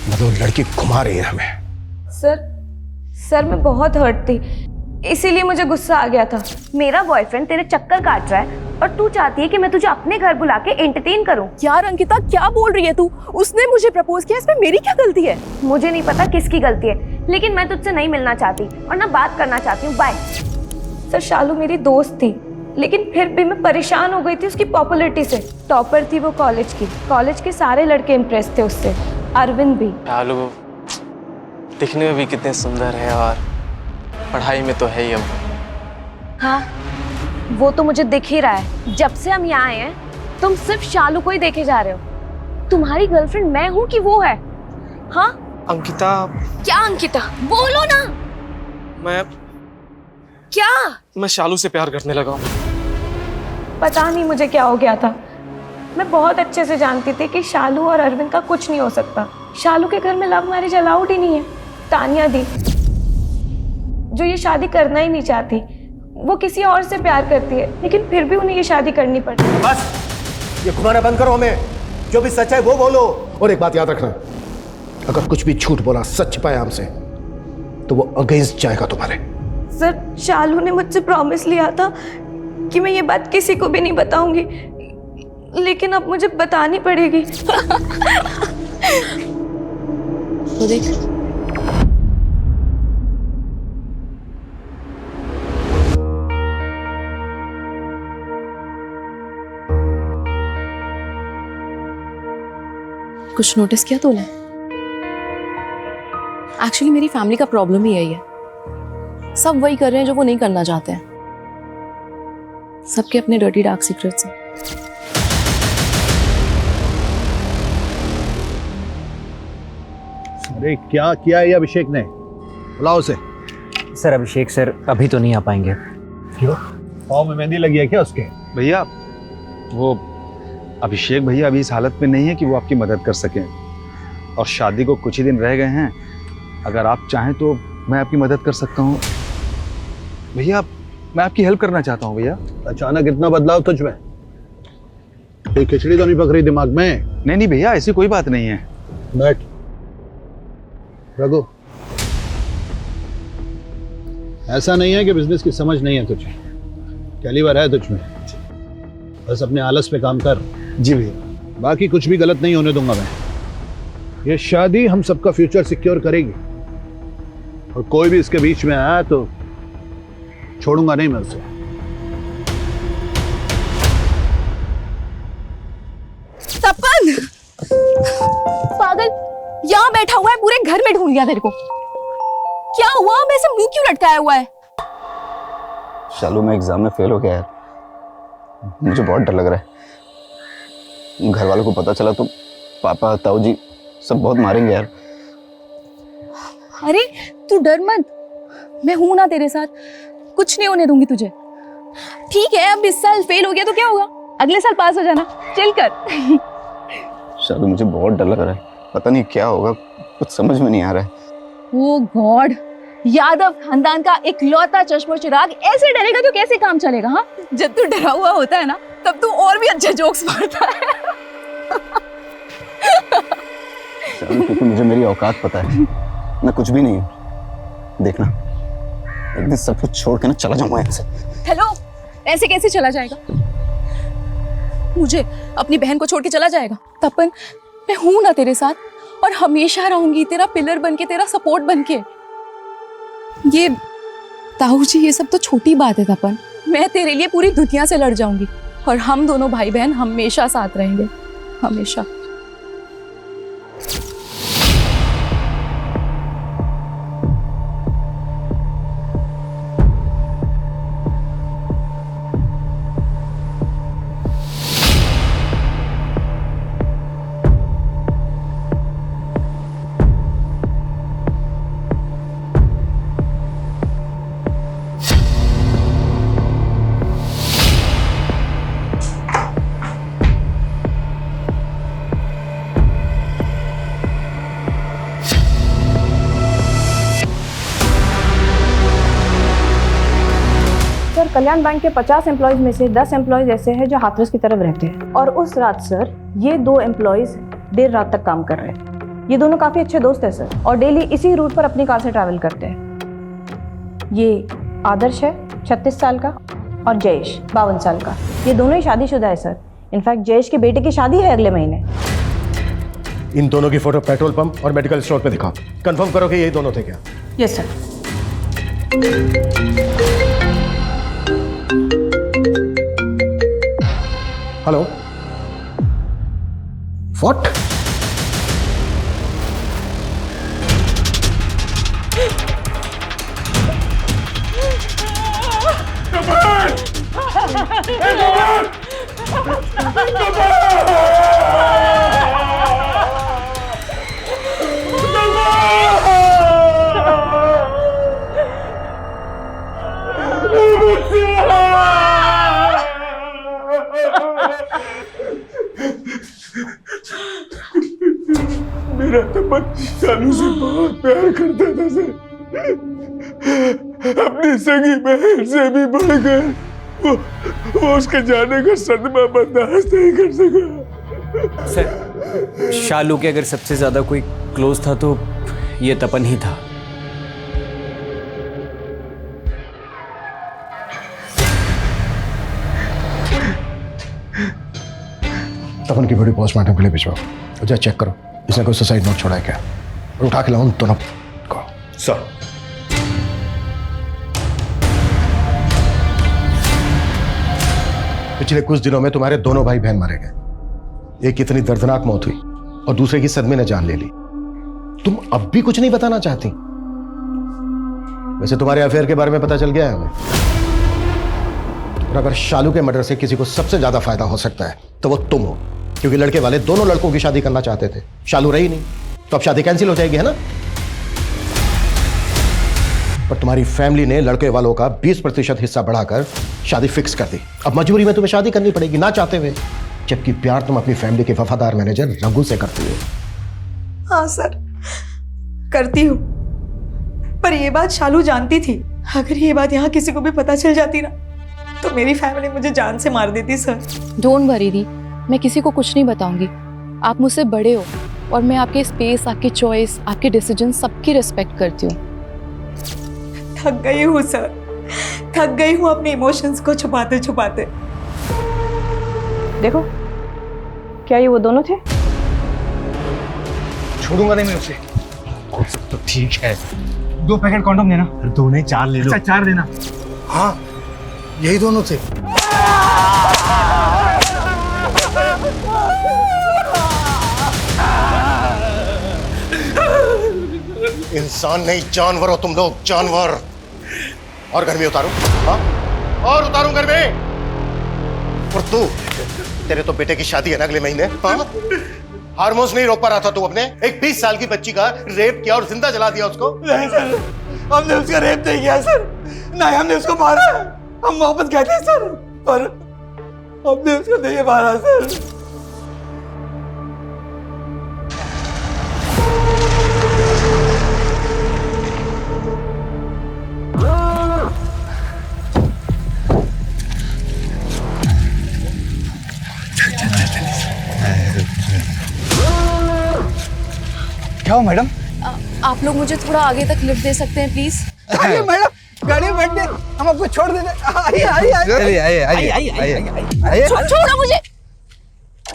मतलब लड़की घुमा रही है हमें। सर मैं बहुत हर्ट थी, इसीलिए मुझे गुस्सा आ गया था। मेरा बॉयफ्रेंड तेरे चक्कर काट रहा है और तू चाहती है कि मैं तुझे अपने घर बुला के एंटरटेन करूं। यार अंकिता, क्या बोल रही है तू? उसने मुझे प्रपोज किया, इसमें मेरी क्या गलती है? मुझे नहीं पता किसकी गलती है, लेकिन मैं तुझसे नहीं मिलना चाहती और ना बात करना चाहती हूँ। बाय। सर शालू मेरी दोस्त थी, लेकिन फिर भी मैं परेशान हो गई थी उसकी पॉपुलैरिटी से। टॉपर थी वो कॉलेज की, कॉलेज के सारे लड़के इम्प्रेस थे उससे, अरविंद भी। दिखने में भी कितने सुंदर है और पढ़ाई में तो है ही अब। हाँ, वो तो मुझे दिख ही रहा है। जब से हम यहाँ आए हैं तुम सिर्फ शालू को ही देखे जा रहे हो। तुम्हारी गर्लफ्रेंड मैं हूँ कि वो है? हाँ अंकिता। क्या अंकिता? बोलो ना। मैं शालू से प्यार करने लगा हूँ। पता नहीं मुझे क्या हो गया था। मैं बहुत अच्छे से जानती थी कि शालू और अरविंद का कुछ नहीं हो सकता। शालू के घर में लव मैरिज अलाउड ही नहीं है। तानिया दी जो ये शादी करना ही नहीं चाहती, वो किसी और से प्यार करती है, लेकिन फिर भी उन्हें ये शादी करनी पड़ती है। बस ये घुमाना बंद करो, हमें जो भी सच है वो बोलो। और एक बात याद रखना, अगर कुछ भी झूठ बोला, सच पाया हमसे, तो वो अगेंस्ट जाएगा तुम्हारे। सर, शालू ने मुझसे प्रॉमिस लिया था कि मैं ये बात किसी को भी नहीं बताऊंगी, लेकिन अब मुझे बतानी पड़ेगी। तो देख, कुछ नोटिस किया तूने? एक्चुअली मेरी फैमिली का प्रॉब्लम ही यही है। सब वही कर रहे हैं जो वो नहीं करना चाहते हैं। सबके अपने डर्टी डार्क सीक्रेट्स हैं। अरे क्या किया है ये अभिषेक ने? बुलाओ उसे। सर अभिषेक सर अभी तो नहीं आ पाएंगे। क्यों? पाँव में मेहंदी लगी है क्या उसके? भैया वो अभिषेक भैया अभी इस हालत में नहीं है कि वो आपकी मदद कर सकें, और शादी को कुछ ही दिन रह गए हैं। अगर आप चाहें तो मैं आपकी मदद कर सकता हूँ भैया। मैं आपकी हेल्प करना चाहता हूँ भैया। अचानक इतना बदलाव तुझ में? कोई खिचड़ी तो नहीं पक रही दिमाग में? नहीं भैया, ऐसी कोई बात नहीं है। बैठ रघु। ऐसा नहीं है कि बिजनेस की समझ नहीं है तुझे, कैलिबर है तुझ में। बस अपने आलस पे काम कर। जी भैया। बाकी कुछ भी गलत नहीं होने दूंगा मैं। ये शादी हम सबका फ्यूचर सिक्योर करेगी, और कोई भी इसके बीच में आया तो छोड़ूंगा नहीं मैं उसे। तपन पागल, यहाँ बैठा हुआ है, पूरे घर में ढूंढ लिया तेरे को। क्या हुआ? वैसे मुंह क्यों लटकाया हुआ है? शालू मैं एग्जाम में फेल हो गया यार, मुझे बहुत डर लग रहा है। घर वालों को पता चला तो पापा ताऊ जी सब बहुत मारेंगे यार। अरे तू डर मत, मैं हूं ना तेरे साथ, कुछ नहीं होने दूंगी तुझे। ठीक है, अब इस साल फेल हो गया तो क्या होगा, अगले साल पास हो जाना। चिल कर। शालू मुझे बहुत डर लग रहा है, पता नहीं क्या होगा, कुछ समझ में नहीं आ रहा है। ओ गॉड, यादव खानदान का इकलौता चश्मो चिराग ऐसे डरेगा तो कैसे काम चलेगा? हाँ, जब तू डरा हुआ होता है ना, तब तू और भी अच्छे जोक्स मारता है। शालू क्योंकि मुझे मेरी औकात पता है, मैं कुछ भी नहीं हूँ। देखना एक दिन सब कुछ छोड़ के ना चला जाऊंगा यहाँ से। हेलो, ऐसे कैसे चला जाएगा? मुझे अपनी बहन को छोड़ के चला जाएगा? तपन, मैं हूं ना तेरे साथ, और हमेशा रहूंगी तेरा पिलर बनके, तेरा सपोर्ट बनके। ये ताऊ जी, ये सब तो छोटी बात है तपन। मैं तेरे लिए पूरी दुनिया से लड़ जाऊंगी, और हम दोनों भाई बहन हमेशा साथ रहेंगे, हमेशा। कल्याण बैंक के 50 एम्प्लॉयज में से 10 एम्प्लॉयज ऐसे हैं जो हाथरस की तरफ रहते हैं, और उस रात सर ये 2 एम्प्लॉयज देर रात तक काम कर रहे हैं। ये दोनों काफी अच्छे दोस्त हैं सर, और डेली इसी रूट पर अपनी कार से ट्रैवल करते हैं। ये आदर्श है 36 साल का, और जयेश 52 साल का। ये दोनों ही शादीशुदा है सर। इनफैक्ट जयेश के बेटे की शादी है अगले महीने। इन दोनों की फोटो पेट्रोल पंप और मेडिकल स्टोर पे दिखाओ, कंफर्म करो कि यही दोनों थे क्या? Yes sir. Hello, what? मेरा तपन शालू से बहुत प्यार करता था सर, अपनी सगी बहन से भी बढ़कर वो उसके जाने का सदमा बर्दाश्त नहीं कर सका। सर, शालू के अगर सबसे ज्यादा कोई क्लोज था तो ये तपन ही था। तपन की बॉडी पोस्टमार्टम के लिए भिजवाओ, तो जा चेक करो इसने कोई सुसाइड नोट छोड़ा है क्या, और उठा के लाओ दोनों को। सर, पिछले कुछ दिनों में तुम्हारे दोनों भाई बहन मारे गए। एक इतनी दर्दनाक मौत हुई और दूसरे की सदमे ने जान ले ली। तुम अब भी कुछ नहीं बताना चाहती? वैसे तुम्हारे अफेयर के बारे में पता चल गया है हमें, और अगर शालू के मर्डर से किसी को सबसे ज्यादा फायदा हो सकता है तो वो तुम हो, क्योंकि लड़के वाले दोनों लड़कों की शादी करना चाहते थे। शालू रही नहीं तो अब शादी कैंसिल हो जाएगी, है ना? पर तुम्हारी फैमिली ने लड़के वालों का 20% हिस्सा बढ़ाकर शादी फिक्स कर दी। अब मजबूरी में तुम्हें शादी करनी पड़ेगी ना चाहते हुए, जबकि प्यार तुम अपनी फैमिली के वफादार मैनेजर रघु से करती हो। हाँ सर, करती हूँ, पर ये बात शालू जानती थी। अगर ये बात यहाँ किसी को भी पता चल जाती ना तो मेरी फैमिली मुझे जान से मार देती सर। डोंट वरी दी, मैं किसी को कुछ नहीं बताऊंगी। आप मुझसे बड़े हो और मैं आपके स्पेस, आपकी चॉइस, आपके डिसीजन सबकी रिस्पेक्ट करती हूँ। थक गई हूँ सर, थक गई हूँ अपने इमोशंस को छुपाते छुपाते। देखो, क्या ये वो दोनों थे? छोड़ूंगा नहीं मैं उसे। तो ठीक है, 2 पैकेट कॉन्डोम देना। 2 नहीं 4 ले लो। अच्छा 4 देना। हाँ, यही दोनों थे। इंसान नहीं जानवर हो तुम लोग, जानवर। और घर में उतारो, हाँ? और उतारूं घर में। और तू, तेरे तो बेटे की शादी है ना अगले महीने, हाँ? हार्मोन्स नहीं रोक पा रहा था तू अपने? एक 20 साल की बच्ची का रेप किया और जिंदा जला दिया उसको। नहीं सर, हमने उसका रेप नहीं किया सर, नहीं हमने उसको मारा। हम मोहब्बत कहते हैं सर, पर हमने उसको नहीं मारा सर। क्या हो मैडम? आप लोग मुझे थोड़ा आगे तक लिफ्ट दे सकते हैं प्लीज? आइए मैडम, गाड़ी में बैठ दे, हम आपको छोड़ देंगे। आइए आइए आइए। छोड़ो मुझे।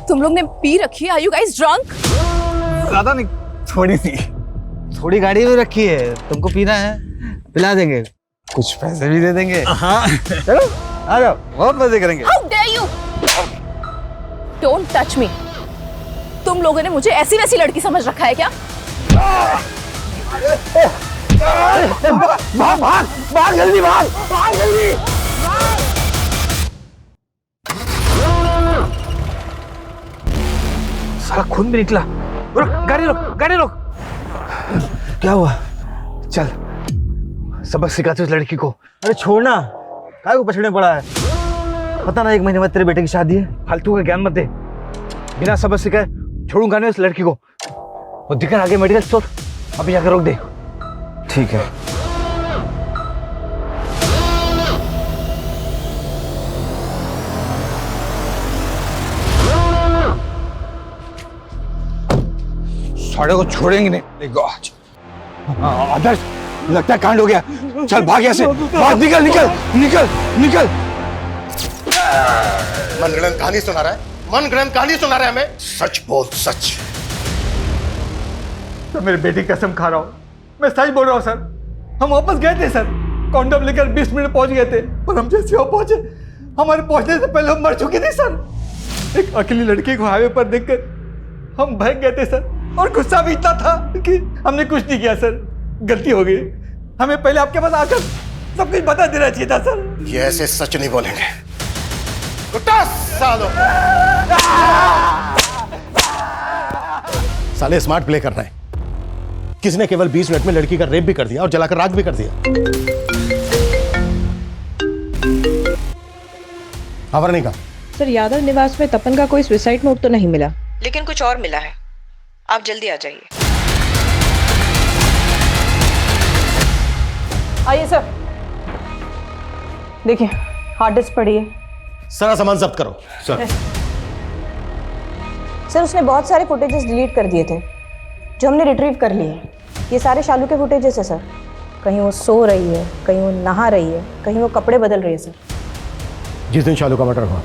तुम लोग ने पी रखी है? Are you guys drunk? ज्यादा नहीं, थोड़ी सी। थोड़ी गाड़ी में रखी है, तुमको पीना है पिला देंगे, कुछ पैसे भी दे देंगे। हाँ चलो आ जाओ, बहुत मजे करेंगे। How dare you? Don't touch me. तुम लोगों ने मुझे ऐसी वैसी लड़की समझ रखा है क्या? भाग भाग भाग जल्दी, भाग भाग जल्दी। साला खून भी निकला। रुक, गाड़ी रोक, गाड़ी रोक। क्या हुआ? चल सबक सिखाते उस लड़की को। अरे छोड़ना, काय को पछड़ने पड़ा है? पता ना 1 महीने बाद तेरे बेटे की शादी है, फालतू का ज्ञान मत दे। बिना सबक सिखाए छोड़ूंगा नहीं उस लड़की को। वो दिखा आगे मेडिकल स्टोर, अभी जाकर रोक दे। ठीक है। साढ़े को छोड़ेंगे नहीं। आदर्श, लगता है कांड हो गया। चल भाग यहाँ से, भाग, निकल निकल निकल निकल। मनगढ़ंत कहानी सुना रहा है, मनगढ़ंत कहानी सुना रहा है हमें। सच बोल, सच। तो मेरे बेटी कसम खा रहा हूँ, मैं सच बोल रहा हूँ सर। हम वापस गए थे सर, कॉन्डम लेकर 20 मिनट पहुंच गए थे, पर हम जैसे वहां पहुंचे, हमारे पहुंचने से पहले हम मर चुके थे सर। एक अकेली लड़की को हाईवे पर देखकर हम भाग गए थे सर, और गुस्सा भी इतना था कि हमने कुछ नहीं किया सर। गलती हो गई, हमें पहले आपके पास आकर सब कुछ बता देना चाहिए था सर। ये ऐसे सच नहीं बोलेंगे। कुत्ता सालो, साले स्मार्ट प्ले कर रहे हैं। किसने केवल 20 मिनट में लड़की का रेप भी कर दिया और जलाकर राख भी कर दिया। हाँ वरनिका, सर यादव निवास में तपन का कोई सुसाइड नोट तो नहीं मिला, लेकिन कुछ और मिला है। आप जल्दी आ जाइए। आइए सर। देखिए हार्ड डिस्क पड़ी है। सारा सामान जब्त करो। सर सर उसने बहुत सारे फुटेजेस डिलीट कर दिए थे जो हमने रिट्रीव कर लिए। ये सारे शालू के फुटेजेस है सर। कहीं वो सो रही है, कहीं वो नहा रही है, कहीं वो कपड़े बदल रही है सर। जिस दिन शालू का मर्डर हुआ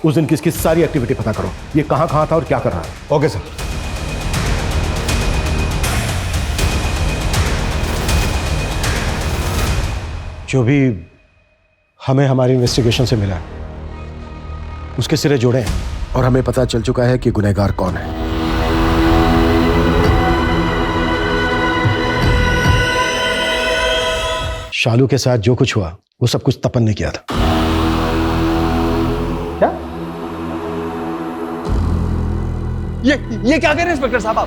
उस दिन किसकी सारी एक्टिविटी पता करो, ये कहाँ कहाँ था और क्या कर रहा है। Okay sir. जो भी हमें हमारी इन्वेस्टिगेशन से मिला उसके सिरे जोड़े हैं और हमें पता चल चुका है कि गुनहगार कौन है। शालू के साथ जो कुछ हुआ वो सब कुछ तपन ने किया था। क्या? ये क्या कह रहे हैं इंस्पेक्टर साहब?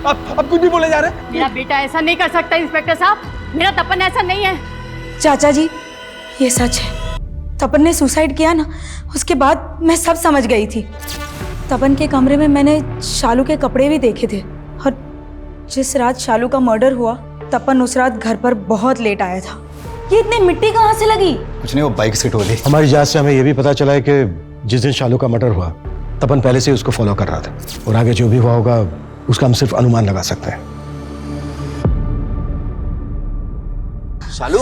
आप कुछ भी बोले जा रहे हैं। मेरा बेटा ऐसा नहीं कर सकता इंस्पेक्टर साहब। मेरा तपन ऐसा नहीं है। चाचा जी ये सच है। तपन ने सुसाइड किया ना, उसके बाद मैं सब समझ गई थी। तपन के कमरे में मैंने शालू के कपड़े भी देखे थे और जिस रात शालू का मर्डर हुआ तपन उस रात घर पर बहुत लेट आया था। ये इतनी मिट्टी कहाँ से लगी? कुछ नहीं, वो बाइक से टोली। हमारी जांच से हमें यह भी पता चला है कि जिस दिन शालू का मर्डर हुआ तपन पहले से ही उसको फॉलो कर रहा था और आगे जो भी हुआ होगा उसका हम सिर्फ अनुमान लगा सकते हैं। शालू,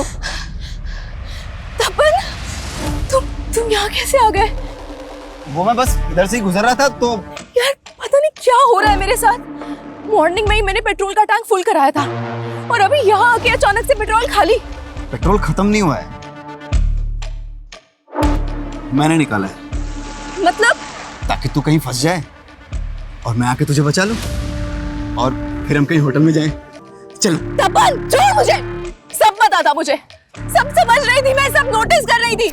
तपन, तुम यहाँ कैसे आ गए? वो मैं बस इधर से ही गुजर रहा था तो यार पता नहीं क्या हो रहा है मेरे साथ। मॉर्निंग में ही मैंने पेट्रोल का टैंक फुल कराया था और अभी यहाँ आके अचानक से पेट्रोल खाली। पेट्रोल खत्म नहीं हुआ है, मैंने निकाला है। मतलब? ताकि तू कहीं फंस जाए और मैं आके तुझे बचा लूं और फिर हम कहीं होटल में जाएं। चल। तपन छोड़ मुझे। सब पता था मुझे, सब समझ रही थी मैं, सब नोटिस कर रही थी,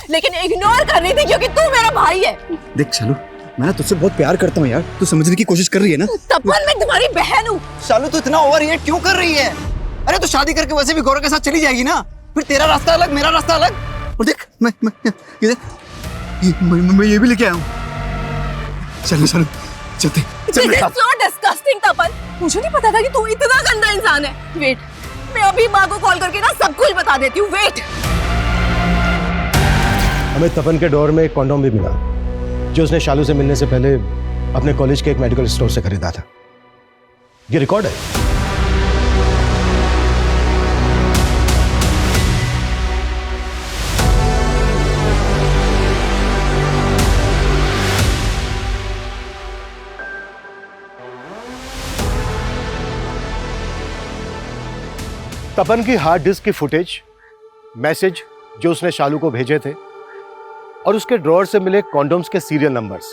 लेकिन इग्नोर कर रही थी क्योंकि तू मेरा भाई है। देख शालू, मैं ना तुझसे बहुत प्यार करता हूँ यार, तू समझने की कोशिश कर रही है ना। तपन मैं तुम्हारी बहन हूँ। शालू तू इतना ओवर रिएक्ट क्यों कर रही है? अरे तो शादी करके वैसे भी गौरव के साथ चली जाएगी ना, फिर तेरा रास्ता अलग मेरा रास्ता अलग। और देख मैं ये भी लेके आया हूँ। चल शालू चलते। This is so disgusting तपन। मुझे नहीं पता था कि तू इतना गंदा इंसान है। वेट, मैं अभी माँ को कॉल करके ना सब कुछ बता देती हूँ। वेट। हमें तपन के डोर में एक कॉन्डोम भी मिला जो उसने शालू से मिलने से पहले अपने कॉलेज के एक मेडिकल स्टोर से खरीदा था। ये रिकॉर्ड है। तपन की हार्ड डिस्क की फुटेज, मैसेज जो उसने शालू को भेजे थे और उसके ड्रॉअर से मिले कॉन्डोम्स के सीरियल नंबर्स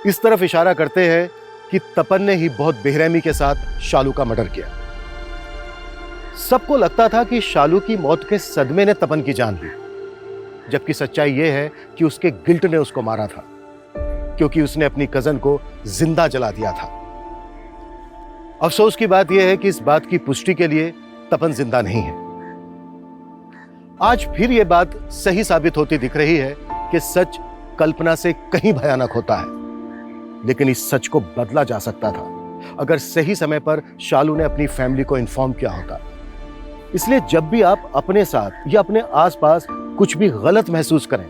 इस तरफ इशारा करते हैं कि तपन ने ही बहुत बेरहमी के साथ शालू का मर्डर किया। सबको लगता था कि शालू की मौत के सदमे ने तपन की जान ली, जबकि सच्चाई यह है कि उसके गिल्ट ने उसको मारा था क्योंकि उसने अपनी कजन को जिंदा जला दिया था। अफसोस की बात यह है कि इस बात की पुष्टि के लिए तपन जिंदा नहीं है। आज फिर यह बात सही साबित होती दिख रही है कि सच कल्पना से कहीं भयानक होता है, लेकिन इस सच को बदला जा सकता था अगर सही समय पर शालू ने अपनी फैमिली को इन्फॉर्म किया होता। इसलिए जब भी आप अपने साथ या अपने आसपास कुछ भी गलत महसूस करें,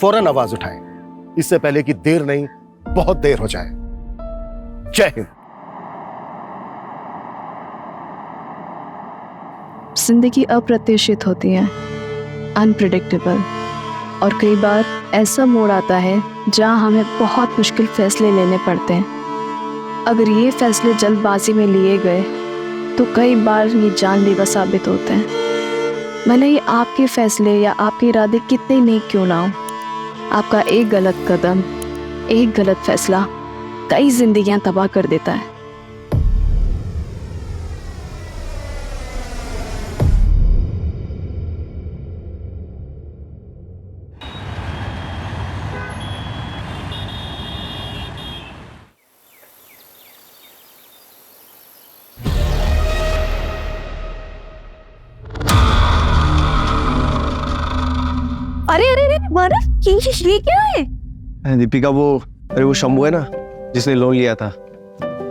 फौरन आवाज उठाएं, इससे पहले कि देर नहीं बहुत देर हो जाए। जय हिंद। जिंदगी अप्रत्याशित होती है, अनप्रिडिक्टेबल, और कई बार ऐसा मोड़ आता है जहां हमें बहुत मुश्किल फैसले लेने पड़ते हैं। अगर ये फैसले जल्दबाजी में लिए गए तो कई बार ये जानलेवा साबित होते हैं। भले ही आपके फैसले या आपके इरादे कितने नेक क्यों ना हो, आपका एक गलत कदम, एक गलत फैसला कई जिंदगियां तबाह कर देता है। अरे अरे अरे मानव, ये क्या है? दीपिका वो शंभू है ना जिसने लोन लिया था,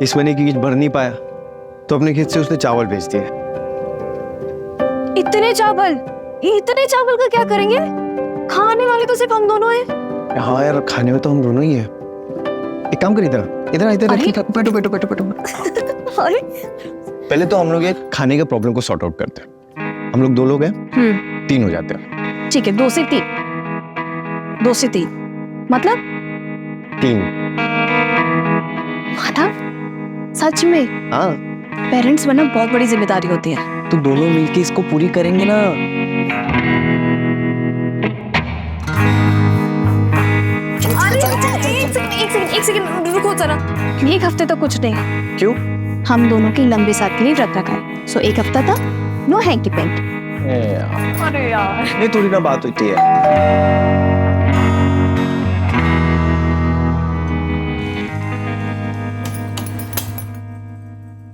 इस महीने की किस्त भर नहीं पाया तो अपने खेत से उसने चावल बेच दिए। इतने चावल का क्या करेंगे? खाने वाले तो सिर्फ हम दोनों हैं। हाँ यार, खाने में तो हम दोनों ही हैं। एक काम करिए, इधर बैठो। अरे पहले तो हम लोग ये खाने के प्रॉब्लम को सॉर्ट आउट करते हैं। हम लोग 2 लोग हैं, 3 हो जाते हैं। ठीक है, 2 से 3 मतलब 3। माधव, सच में? हाँ, पेरेंट्स बनना बहुत बड़ी जिम्मेदारी होती है। तो दोनों मिलके इसको पूरी करेंगे ना। एक सेकंड रुको जरा। एक हफ्ते तक कुछ नहीं। क्यों? हम दोनों की लंबे साथ के लिए व्रत रखा है, सो एक हफ्ता तक नो हैंकी पेंट। अरे यार, ये थोड़ी ना बात होती है।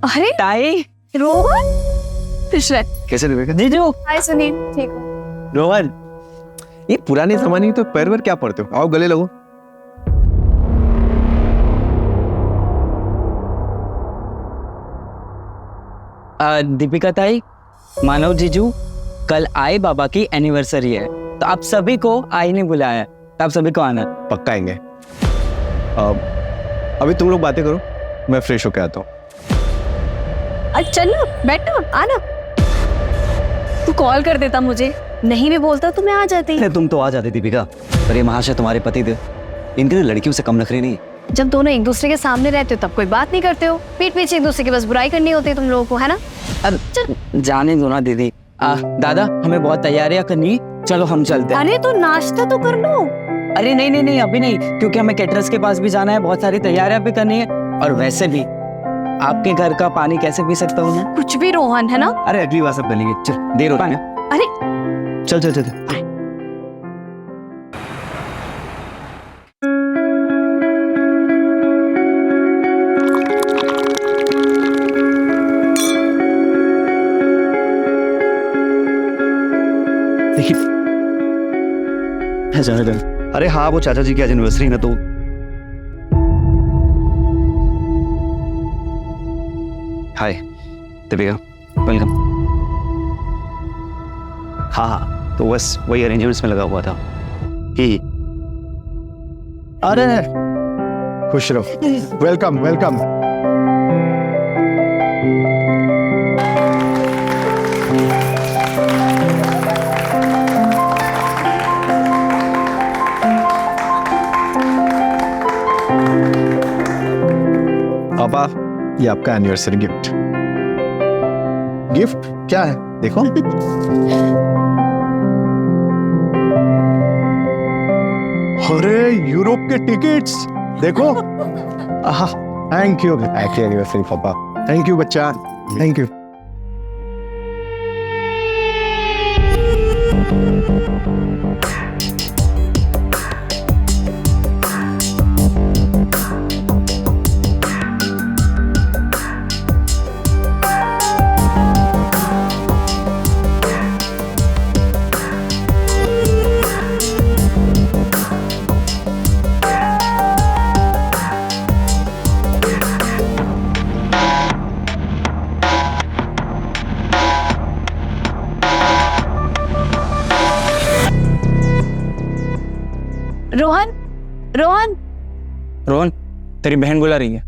अरे ताई, रोहन, कैसे दीपिका? जीजू। हाय सुनील, ठीक हो? रोहन, ये पुराने जमाने की तो पैर वैर क्या पड़ते हो? आओ गले लगो। दीपिका ताई, मानव जीजू, कल आई बाबा की एनिवर्सरी है, तो आप सभी को आई ने बुलाया है, तो आप सभी को आना। पक्का आएंगे। अभी तुम लोग बातें करो, मैं फ्रेश होके आता हूँ। चलो बैठो, आना। तू कॉल कर देता मुझे, नहीं भी बोलता तो मैं आ जाती। तुम तो आ जाते दीपिका, पर ये महाशय तुम्हारे पति थे, इनके लड़कियों से कम नखरे नहीं। जब दोनों एक दूसरे के सामने रहते हो तब कोई बात नहीं करते हो, पीठ पीछे एक दूसरे की बस बुराई करनी होती है तुम लोगों को, है ना? अब जाने दो ना दीदी। दादा, हमें बहुत तैयारियां करनी, चलो हम चलते हैं। अरे तो नाश्ता तो कर लो। अरे नहीं अभी नहीं, क्योंकि हमें कैटरर्स के पास भी जाना है, बहुत सारी तैयारियां भी करनी है, और वैसे भी आपके घर का पानी कैसे पी सकता हूँ मैं? कुछ भी रोहन, है ना? अरे अगली बार सब कर लेंगे, चल देर हो रही है। अरे चल। अरे हाँ, वो चाचा जी की आज एनिवर्सरी ना, तो हाय दीपिका, वेलकम। हाँ, तो बस वही अरेंजमेंट्स में लगा हुआ था ही। अरे खुश रहो, वेलकम। पापा, ये आपका एनिवर्सरी गिफ्ट। गिफ्ट क्या है देखो। अरे यूरोप के टिकट्स देखो। थैंक यू, हैप्पी एनिवर्सरी पापा। थैंक यू बच्चा, थैंक यू। रोहन, तेरी बहन बुला रही है।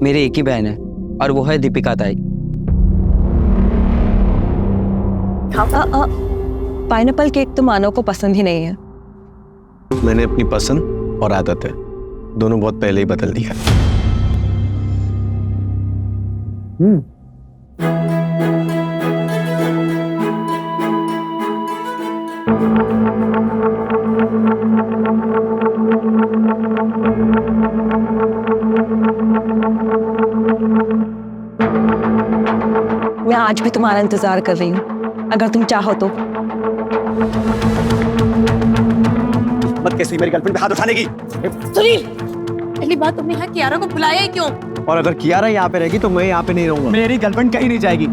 मेरी एक ही बहन है, और वो है दीपिका ताई। पाइनएप्पल केक तो मानव को पसंद ही नहीं है। मैंने अपनी पसंद और आदत है दोनों बहुत पहले ही बदल दिया। मैं आज भी तुम्हारा इंतजार कर रही हूँ, अगर तुम चाहो तो। मत कैसे मेरी गर्लफ्रेंड पे हाथ उठाने की। सुनील, पहली बात तुमने यहाँ कियारा को बुलाया ही क्यों? और अगर कियारा यहाँ पे रहेगी तो मैं यहाँ पे नहीं रहूंगा। मेरी गर्लफ्रेंड कहीं नहीं जाएगी।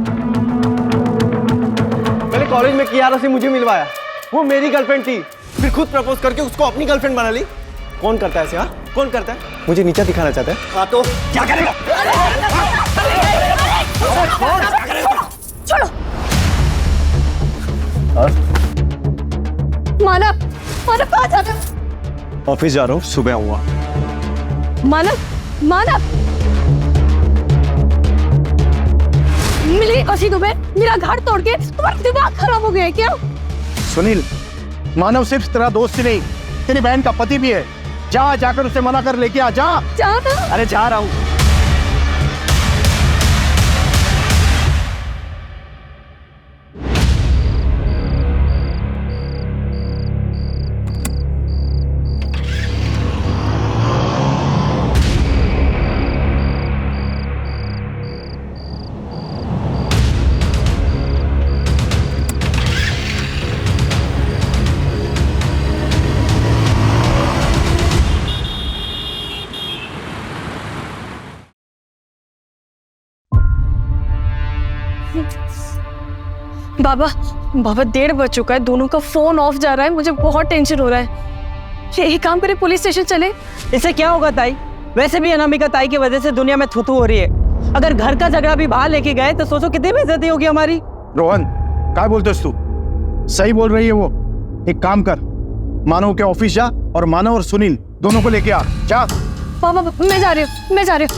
पहले कॉलेज में कियारा से मुझे मिलवाया, वो मेरी गर्लफ्रेंड थी, फिर खुद प्रपोज करके उसको अपनी गर्लफ्रेंड बना ली। कौन करता है ऐसे? हाँ, कौन करता है? मुझे नीचा दिखाना चाहता है। हाँ तो क्या करेगा? छोड़ो। मानव, मानव कहाँ जा रहा है? ऑफिस जा रहा हूँ, सुबह आऊंगा। मानव, मानव, मिली कौशी तुम्हें? मेरा घर तोड़ के तुम्हारा दिमाग खराब हो गया है क्या? सुनील, मानव सिर्फ तेरा दोस्त ही नहीं, तेरी बहन का पति भी है। जाकर उसे मना कर लेके आ। जा। अरे जा रहा हूँ। बाबा, बाबा 1:30 बज चुका है, दोनों का फोन ऑफ जा रहा है, मुझे बहुत टेंशन हो रहा है। एक काम करे, पुलिस स्टेशन चले। इससे क्या होगा ताई? वैसे भी अनामिका ताई की वजह से दुनिया में थू-थू हो रही है। अगर घर का झगड़ा भी बाहर लेके गए तो सोचो कितनी बेइज्जती होगी हमारी। रोहन, क्या बोलते तू? सही बोल रही है वो। एक काम कर, मानव के ऑफिस जा और मानव और सुनील दोनों को लेके आ। जा। बाबा मैं जा रही हूँ, मैं जा रही हूँ।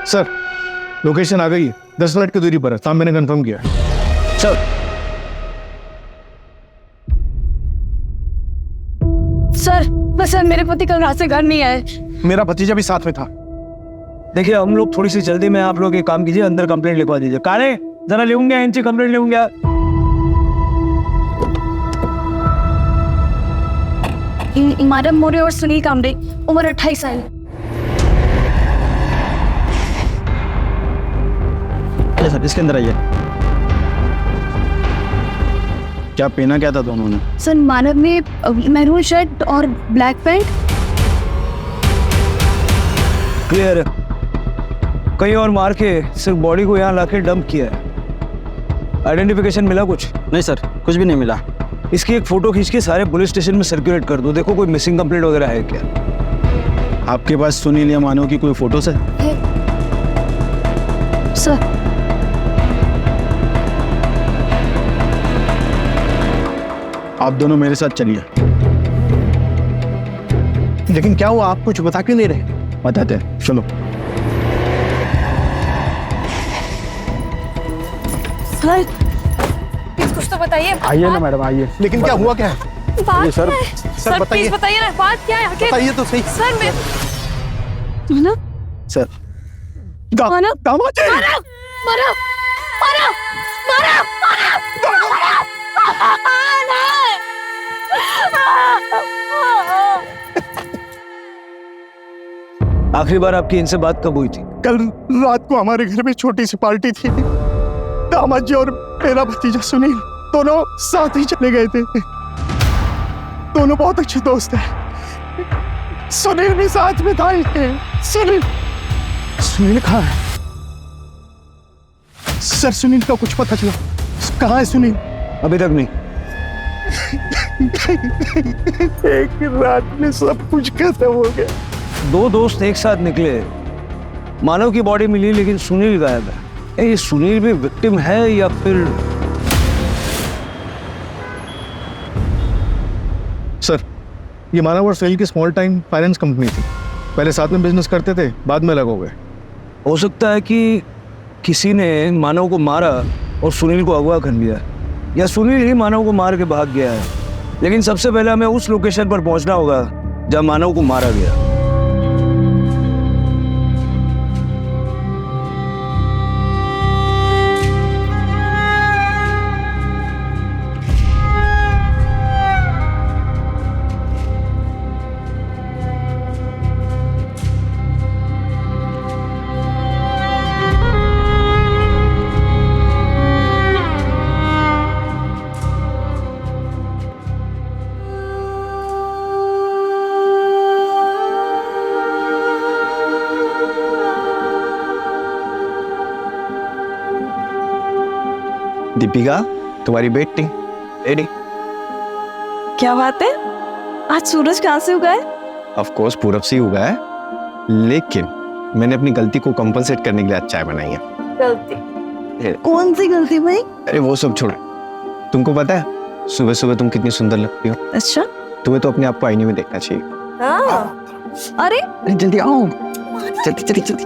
सर, लोकेशन आ गई है, 10 मिनट की दूरी पर है। साहब मैंने कंफर्म किया। चल। सर, मेरे पति कल रात से घर नहीं आए। मेरा भतीजा भी साथ में था। देखिए, हम लोग थोड़ी सी जल्दी में, आप लोग एक काम कीजिए, अंदर कंप्लेंट लिखवा दीजिए। काले, जरा लेंगे इनसे कंप्लेंट लेंगे। मैडम मोरे और सुनील कामरे, उम्र 28 साल। सर, इसके अंदर आइए। क्या पहना क्या था दोनों ने? सर, मानव ने मैरून शर्ट और ब्लैक पैंट। क्लियर है। कहीं और मार के सिर्फ बॉडी को यहाँ लाके डंप किया है। आइडेंटिफिकेशन मिला कुछ? नहीं सर, कुछ भी नहीं मिला। इसकी एक फोटो खींच के सारे पुलिस स्टेशन में सर्कुलेट कर दो, देखो कोई मिसिंग कंप्लेंट वगैरह है क्या। आपके पास सुनील या मानव की कोई फोटोज है? सर, आप दोनों मेरे साथ चलिए। लेकिन क्या हुआ, आप कुछ बता क्यों नहीं रहे? बताते हैं, चलो। सर, कुछ तो बताइए। आइए ना मैडम, आइए। लेकिन क्या हुआ, क्या है? बात सर, क्या है? सर बताइए। प्लीज बताइए ना, बात क्या है आखिर? बताइए तो सही। सर, मैं मानव, सर, मानव, मानव, मानव, मानव, मानव, आखिरी बार आपकी इनसे बात कब हुई थी? कल रात को हमारे घर में छोटी सी पार्टी थी। दामाद जी और मेरा भतीजा सुनील दोनों साथ ही चले गए थे। दोनों बहुत अच्छे दोस्त हैं। सुनील भी साथ में था। सुनील कहाँ है? सर, सुनील का कुछ पता चला? कहाँ है सुनील? अभी तक नहीं। एक रात में सब कुछ खत्म हो गया। दो दोस्त एक साथ निकले, मानव की बॉडी मिली लेकिन सुनील गायब है। ये सुनील भी विक्टिम है या फिर? सर, ये मानव और सुनील की स्मॉल टाइम फाइनेंस कंपनी थी। पहले साथ में बिजनेस करते थे, बाद में अलग हो गए। हो सकता है कि किसी ने मानव को मारा और सुनील को अगवा कर लिया, या सुनील ही मानव को मार के भाग गया है। लेकिन सबसे पहले हमें उस लोकेशन पर पहुंचना होगा जहां मानव को मारा गया। दीपिका, तुम्हारी बेटी रेडी। क्या बात है, आज सूरज कहाँ से उगा है? ऑफ कोर्स पूरब से ही उगा है, लेकिन मैंने अपनी गलती को कंपनसेट करने के लिए आज चाय बनाई है। गलती? कौन सी गलती भाई? अरे वो सब छोड़ो, तुमको पता है सुबह सुबह तुम कितनी सुंदर लगती हो। अच्छा, तुम्हें तो अपने आप को आईने में देखना चाहिए। हाँ। अरे जल्दी आओ, जल्दी जल्दी जल्दी।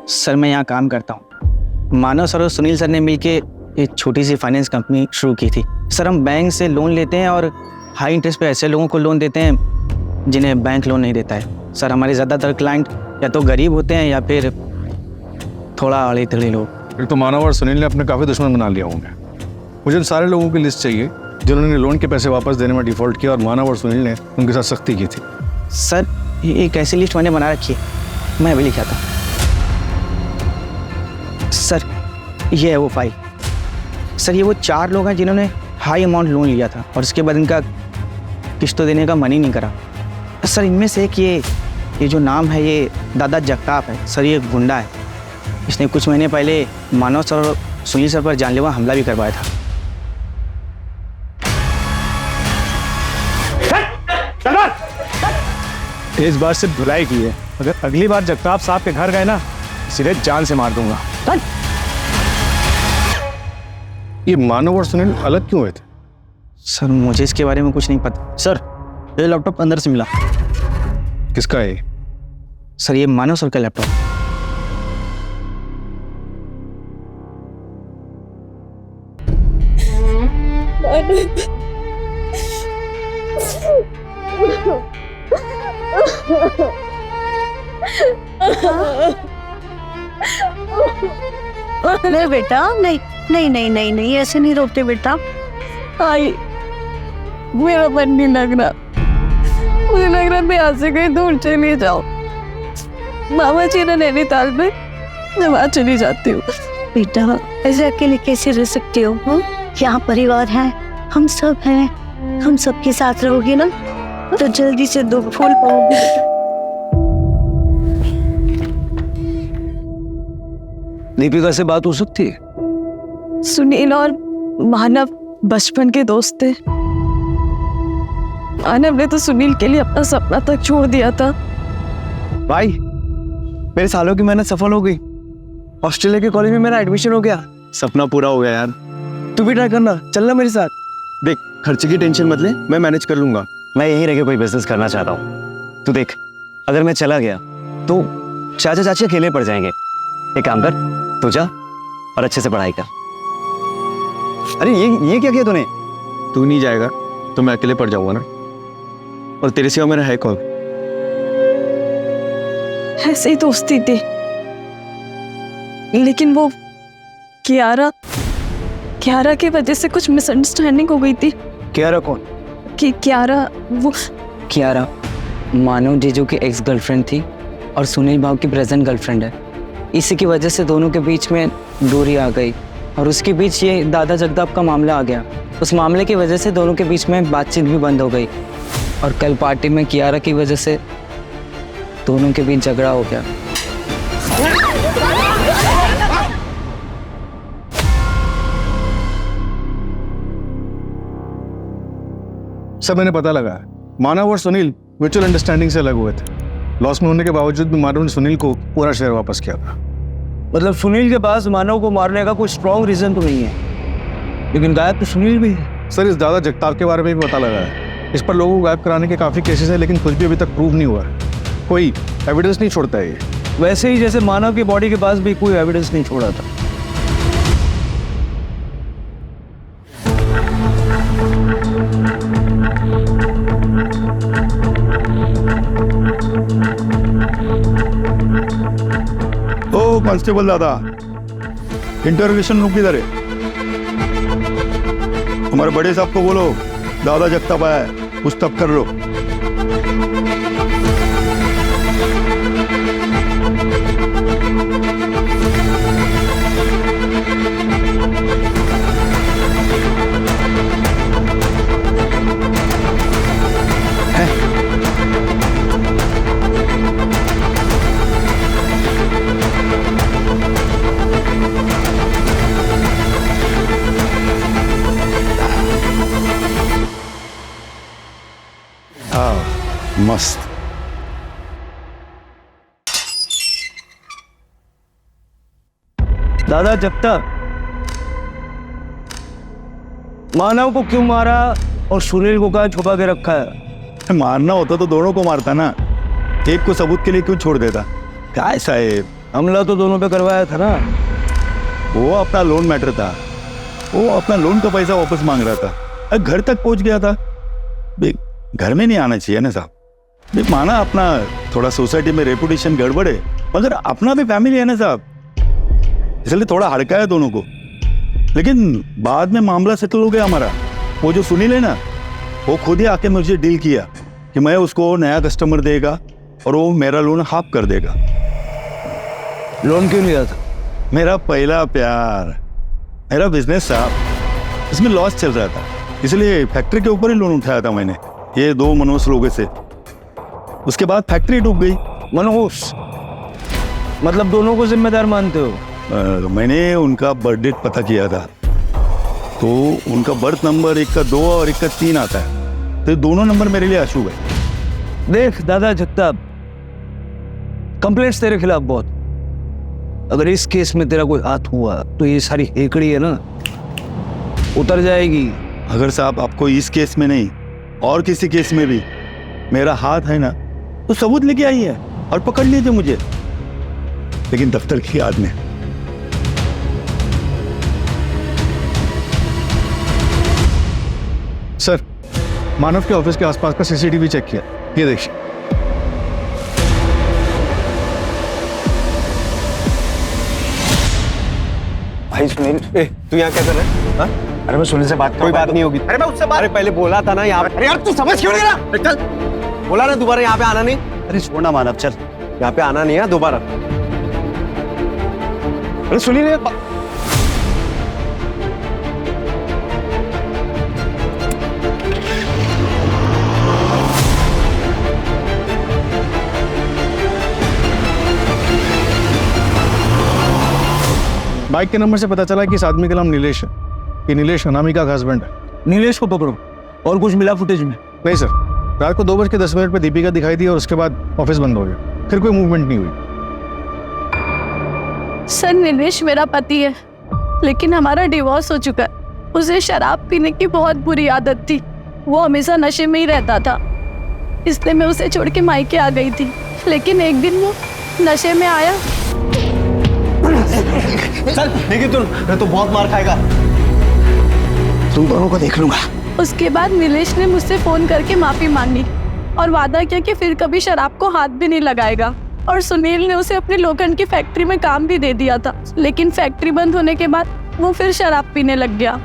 सर मैं यहाँ काम करता हूँ। मानव सर और सुनील सर ने मिलके एक छोटी सी फाइनेंस कंपनी शुरू की थी। सर हम बैंक से लोन लेते हैं और हाई इंटरेस्ट पे ऐसे लोगों को लोन देते हैं जिन्हें बैंक लोन नहीं देता है। सर हमारे ज़्यादातर क्लाइंट या तो गरीब होते हैं या फिर थोड़ा अड़े तड़े लोग। फिर तो मानव और सुनील ने अपने काफ़ी दुश्मन बना लिया होंगे। मुझे उन सारे लोगों की लिस्ट चाहिए जिन्होंने लोन के पैसे वापस देने में डिफ़ॉल्ट किया और मानव और सुनील ने उनके साथ सख्ती की थी। सर ये एक ऐसी लिस्ट मैंने बना रखी है, मैं अभी लिखा था। सर ये है वो फाइल। सर ये वो 4 लोग हैं जिन्होंने हाई अमाउंट लोन लिया था और उसके बाद इनका किस्तों देने का मन ही नहीं करा। सर इनमें से एक ये जो नाम है ये दादा जगताप है। सर ये गुंडा है, इसने कुछ महीने पहले मानव सर और सुनील सर पर जानलेवा हमला भी करवाया था। इस बार सिर्फ धुलाई की है, अगर अगली बार जगताप साहब के घर गए ना सीधे जान से मार दूंगा। ये मानव और सुनील अलग क्यों हुए थे? सर मुझे इसके बारे में कुछ नहीं पता। सर ये लैपटॉप अंदर से मिला। किसका है? सर ये मानव सर का लैपटॉप। अरे बेटा नहीं नहीं नहीं नहीं नहीं ऐसे नहीं रोते बेटा। आई मेरा मन नहीं लग रहा, मुझे लग रहा मैं यहाँ से कहीं दूर चली जाऊँ। मामा जी ने नैनीताल में, मैं वहाँ चली जाती हूँ। बेटा ऐसे अकेले कैसे रह सकते हो? यहाँ परिवार है, हम सब हैं, हम सबके साथ रहोगे ना तो जल्दी से दो फूल पाओगे। दीपिका से बात हो सकती है? सुनील और मानव बचपन के दोस्त थे। मानव ने तो सुनील के लिए अपना सपना तक छोड़ दिया था। भाई मेरे सालों की मेहनत सफल हो गई, ऑस्ट्रेलिया के कॉलेज में मेरा एडमिशन हो गया। सपना पूरा हो गया यार। तू भी ट्राई करना, चलना मेरे साथ। देख खर्चे की टेंशन मत ले, मैं मैनेज कर लूंगा। मैं यहीं रह के कोई बिजनेस करना चाहता हूँ। तू देख अगर मैं चला गया तो चाचा चाची अकेले पड़ जाएंगे। एक काम कर, तू जा और अच्छे से पढ़ाई कर। अरे ये क्या किया तूने? तू नहीं जाएगा तो मैं अकेले पड़ जाऊंगा ना, और तेरे सिवा मेरा है कौन? ऐसे ही दोस्ती थी, लेकिन वो कियारा की वजह से कुछ मिसअंडरस्टैंडिंग हो गई थी। कियारा कौन? कियारा मानव जीजू की एक्स गर्लफ्रेंड थी और सुनील भाव की प्रेजेंट गर्लफ्रेंड है। इसी की वजह से दोनों के बीच में दूरी आ गई और उसके बीच ये दादा जगताप का मामला आ गया। उस मामले की वजह से दोनों के बीच में बातचीत भी बंद हो गई और कल पार्टी में कियारा की वजह से दोनों के बीच झगड़ा हो गया। सब मैंने पता लगा, मानव और सुनील म्यूचुअल अंडरस्टैंडिंग से अलग हुए थे। लॉस में होने के बावजूद भी मानव ने सुनील को पूरा शेयर वापस किया था। मतलब सुनील के पास मानव को मारने का कोई स्ट्रॉन्ग रीजन तो नहीं है, लेकिन गायब तो सुनील भी है। सर इस दादा जगताप के बारे में भी पता लगा है। इस पर लोगों को गायब कराने के काफी केसेस हैं, लेकिन कुछ भी अभी तक प्रूव नहीं हुआ है। कोई एविडेंस नहीं छोड़ता है ये। वैसे ही जैसे मानव की बॉडी के पास भी कोई एविडेंस नहीं छोड़ा था। ओ कांस्टेबल दादा, इंटरोगेशन रूम किधर है? हमारे बड़े साहब को बोलो दादा जगताप आया है, कुछ तब कर लो। मस्त। दादा जगताप, मानव को क्यों मारा और सुनील को कहाँ छुपा के रखा है? मारना होता तो दोनों को मारता ना, एक को सबूत के लिए क्यों छोड़ देता? क्या है साहेब, हमला तो दोनों पे करवाया था ना। वो अपना लोन मैटर था, वो अपना लोन का पैसा वापस मांग रहा था, घर तक पहुंच गया था। घर में नहीं आना चाहिए ना साहब। माना अपना थोड़ा सोसाइटी में रेपुटेशन गड़बड़ है, मगर अपना भी फैमिली है ना साहब, इसलिए थोड़ा हड़का है दोनों को। लेकिन बाद में मामला सेटल हो गया हमारा। वो जो सुनील है ना, वो खुद ही आके मुझे डील किया कि मैं उसको नया कस्टमर देगा और वो मेरा लोन हाफ कर देगा। लोन क्यों लिया था? मेरा पहला प्यार, मेरा बिजनेस साहब, इसमें लॉस चल रहा था, इसलिए फैक्ट्री के ऊपर ही लोन उठाया था मैंने, ये 2 मनोज लोगों से। उसके बाद फैक्ट्री डूब गई। मनोज मतलब दोनों को जिम्मेदार मानते हो? मैंने उनका बर्थ डेट पता किया था, तो उनका बर्थ नंबर एक का 2 और एक का 3 आता है, तो दोनों नंबर मेरे लिए अशुभ है। देख दादा जगताप, कंप्लेंट्स तेरे खिलाफ बहुत, अगर इस केस में तेरा कोई हाथ हुआ तो ये सारी हेकड़ी है ना उतर जाएगी। अगर साहब आपको इस केस में नहीं और किसी केस में भी मेरा हाथ है ना, तो सबूत लेके आई है और पकड़ लीजिए मुझे, लेकिन दफ्तर की याद में। सर, मानव के ऑफिस के आसपास का सीसीटीवी चेक किया, ये देखिए। भाई सुनील, तू यहाँ क्या कर रहा है? हाँ? अरे मैं सुनील से बात कर, कोई बात नहीं होगी। अरे मैं उससे बात, अरे पहले बोला था ना यहाँ पे। अरे यार तू समझ क्यों नहीं रहा? चल, बोला ना दोबारा यहाँ पे आना नहीं। अरे छोड़ना मानव, चल यहाँ पे आना नहीं है दोबारा। अरे सुनील, बाइक के नंबर से पता चला कि इस आदमी का नाम नीलेश है। ये नीलेश अनामिका का हस्बैंड है। नीलेश को पकड़ो। और कुछ मिला फुटेज में? नहीं सर, रात को 2:10 पे दीपिका दिखाई दी और उसके बाद ऑफिस बंद हो गया, फिर कोई मूवमेंट नहीं हुई। सर, नीलेश मेरा पति है, लेकिन हमारा डिवोर्स हो चुका है। उसे शराब पीने की बहुत बुरी आदत थी, वो हमेशा नशे में ही रहता था, इसलिए मैं उसे छोड़ के मायके आ गई थी। लेकिन एक दिन वो नशे में आया। चल, लेकिन तू बहुत मार खाएगा। तुम दोनों को देख लूंगा। उसके बाद नीलेश ने मुझसे फोन करके माफी मांगी और वादा किया कि फिर कभी शराब को हाथ भी नहीं लगाएगा। और सुनील ने उसे अपनी लोखंड की फैक्ट्री में काम भी दे दिया था, लेकिन फैक्ट्री बंद होने के बाद वो फिर शराब पीने लग गया।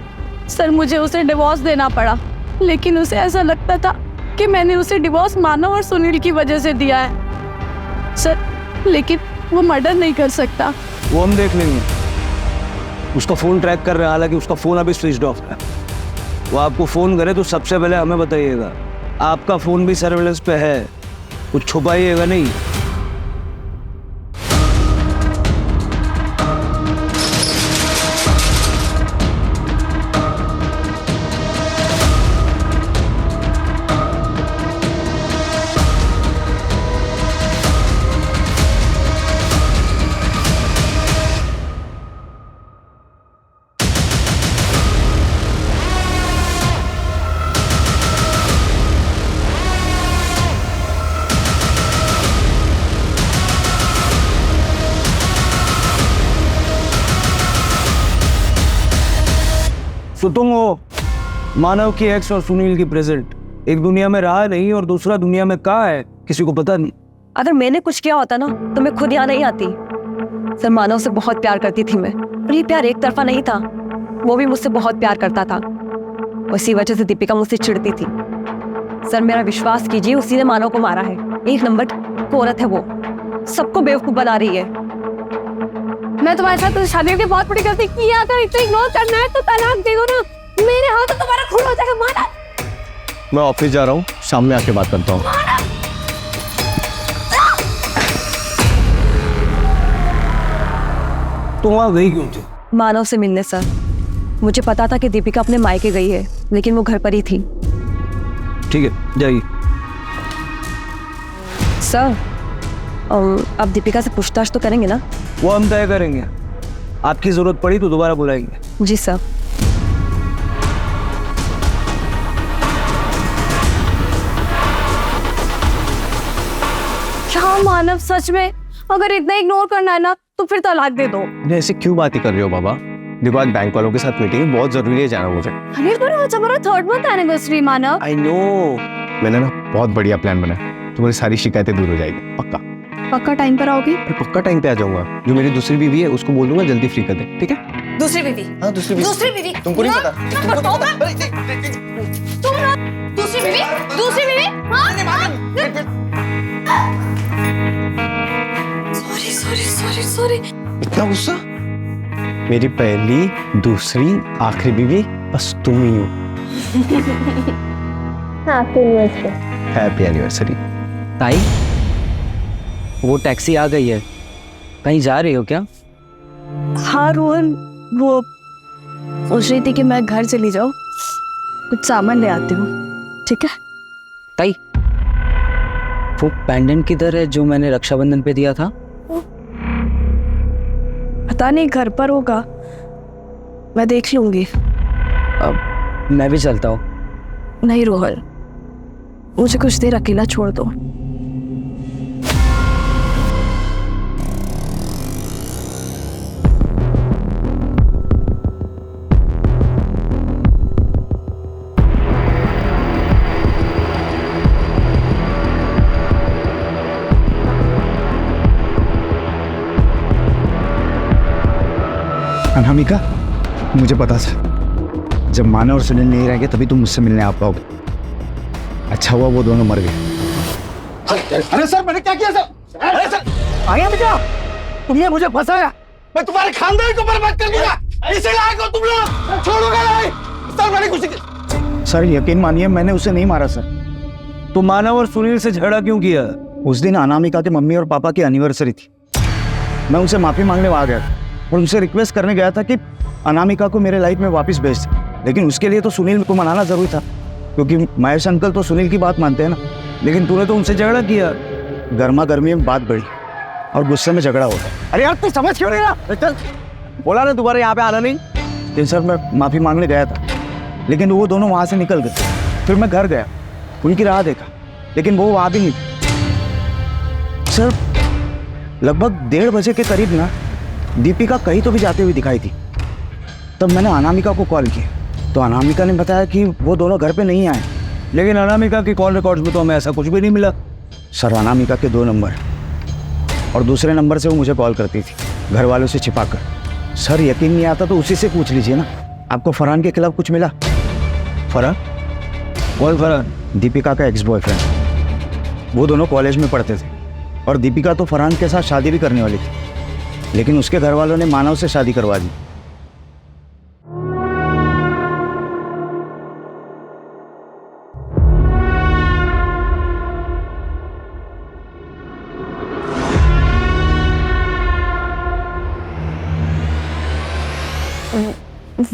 सर, मुझे उसे डिवोर्स देना पड़ा, लेकिन उसे ऐसा लगता था कि मैंने उसे डिवोर्स मानव और सुनील की वजह से दिया है। सर, लेकिन वो मर्डर नहीं कर सकता। वो हम देख लेंगे। उसका फोन ट्रैक कर रहे हैं, हालांकि उसका फोन अभी स्विच ऑफ है। वो आपको फोन करे तो सबसे पहले हमें बताइएगा। आपका फोन भी सर्वेलेंस पे है, कुछ छुपाइएगा नहीं। तो तुम हो मानव की एक्स और सुनील की प्रेजेंट। एक दुनिया में रहा नहीं और दूसरा दुनिया में कहाँ है, किसी को पता नहीं। अगर मैंने कुछ किया होता ना तो मैं खुद यहाँ नहीं आती। सर, मानव से बहुत प्यार करती थी मैं, और ये प्यार एक तरफा नहीं था, वो भी मुझसे बहुत प्यार करता था। उसी वजह से दीपिका मुझसे चिढ़ती थी। सर मेरा विश्वास कीजिए, उसी ने मानव को मारा है। एक नंबर की औरत है वो, सबको बेवकूफ बना रही है। मैं तुम्हारे साथ तो शादी की बहुत बड़ी गलती की है। अगर इतना इग्नोर करना है तो तलाक दे दो ना, मेरे हाथ तो तुम्हारा खून हो जाएगा। माना मैं ऑफिस जा रहा हूँ, शाम में आके बात करता हूँ। तुम वहां गई क्यों थी? मानव से मिलने सर। मुझे पता था कि दीपिका अपने मायके गई है, लेकिन वो घर पर ही थी। ठीक है, जाइए। सर अब दीपिका से पूछताछ तो करेंगे ना? वो हम तय करेंगे, आपकी जरूरत पड़ी तो दोबारा बुलाएंगे। जी सर। क्या मानव सच में अगर इतना इग्नोर करना है ना तो फिर तलाक दे दो। ऐसे क्यों बातें कर रहे हो बाबा? देखो आज बैंक वालों के साथ मीटिंग है, बहुत जरूरी है जाना मुझे। अरे पर आज हमारा 3rd month anniversary Manav. I know, मैंने ना बहुत बढ़िया प्लान बनाया, तुम्हारी सारी शिकायतें दूर हो जाएगी। पक्का पक्का टाइम पर आओगे? पक्का टाइम पे आ जाऊंगा। जो मेरी दूसरी बीवी है उसको बोल दूंगा जल्दी फ्री कर दे, ठीक है? दूसरी बीवी? हाँ दूसरी बीवी। दूसरी बीवी? तुमको नहीं पता? दूसरी बीवी? दूसरी बीवी? सॉरी। इतना गुस्सा? मेरी पहली, दूसरी, आखिरी बीवी बस तुम ही हो। Happy anniversary. ताई, वो टैक्सी आ गई है, कहीं जा रही हो क्या? हाँ रोहन, वो सोच रही थी कि मैं घर चली जाऊँ, कुछ सामान ले आती हूँ। ठीक है ताई, वो पेंडेंट किधर है जो मैंने रक्षाबंधन पे दिया था? पता नहीं, घर पर होगा, मैं देख लूंगी। अब मैं भी चलता हूँ। नहीं रोहन, मुझे कुछ देर अकेला छोड़ दो। अनामिका, मुझे पता था जब मानव और सुनील नहीं रहेंगे तभी तुम मुझसे मिलने आ पाओगे। अच्छा हुआ वो दोनों मर गए। अरे सर, मैंने क्या किया सर? अरे सर, आगे बेटा, तुमने मुझे फंसाया, मैं तुम्हारे खानदान को बर्बाद कर दूंगा। इसे लायक हो तुम लोग, छोड़ोगे नहीं। सर मैंने कुछ नहीं। सर यकीन मानिए मैंने उसे नहीं मारा सर। तो मानव और सुनील से झगड़ा क्यों किया? उस दिन अनामिका के मम्मी और पापा की एनिवर्सरी थी। मैं उनसे माफी मांगने आ गया और उनसे रिक्वेस्ट करने गया था कि अनामिका को मेरे लाइफ में वापस भेज दे, लेकिन उसके लिए तो सुनील को मनाना जरूरी था, क्योंकि महेश अंकल तो सुनील की बात मानते हैं ना। लेकिन तूने तो उनसे झगड़ा किया। गर्मा गर्मी में बात बढ़ी और गुस्से में झगड़ा होता। अरे यार तू समझ क्यों नहीं रहा? चल, बोला ना दोबारा यहाँ पे आना नहीं। लेकिन सर मैं माफी मांगने गया था, लेकिन वो दोनों वहाँ से निकल गए। फिर मैं घर गया, उनकी राह देखा, लेकिन वो वहाँ भी नहीं थे। सर लगभग 1:30 बजे के करीब ना दीपिका कहीं तो भी जाते हुए दिखाई थी। तब मैंने अनामिका को कॉल किया तो अनामिका ने बताया कि वो दोनों घर पे नहीं आए। लेकिन अनामिका की कॉल रिकॉर्ड्स में तो हमें ऐसा कुछ भी नहीं मिला। सर अनामिका के 2 नंबर और दूसरे नंबर से वो मुझे कॉल करती थी, घर वालों से छिपाकर। सर यकीन नहीं आता तो उसी से पूछ लीजिए ना। आपको फरहान के खिलाफ कुछ मिला? फरहान? कौन फरहान? दीपिका का एक्स बॉयफ्रेंड। वो दोनों कॉलेज में पढ़ते थे और दीपिका तो फरहान के साथ शादी भी करने वाली थी, लेकिन उसके घर वालों ने मानव से शादी करवा दी।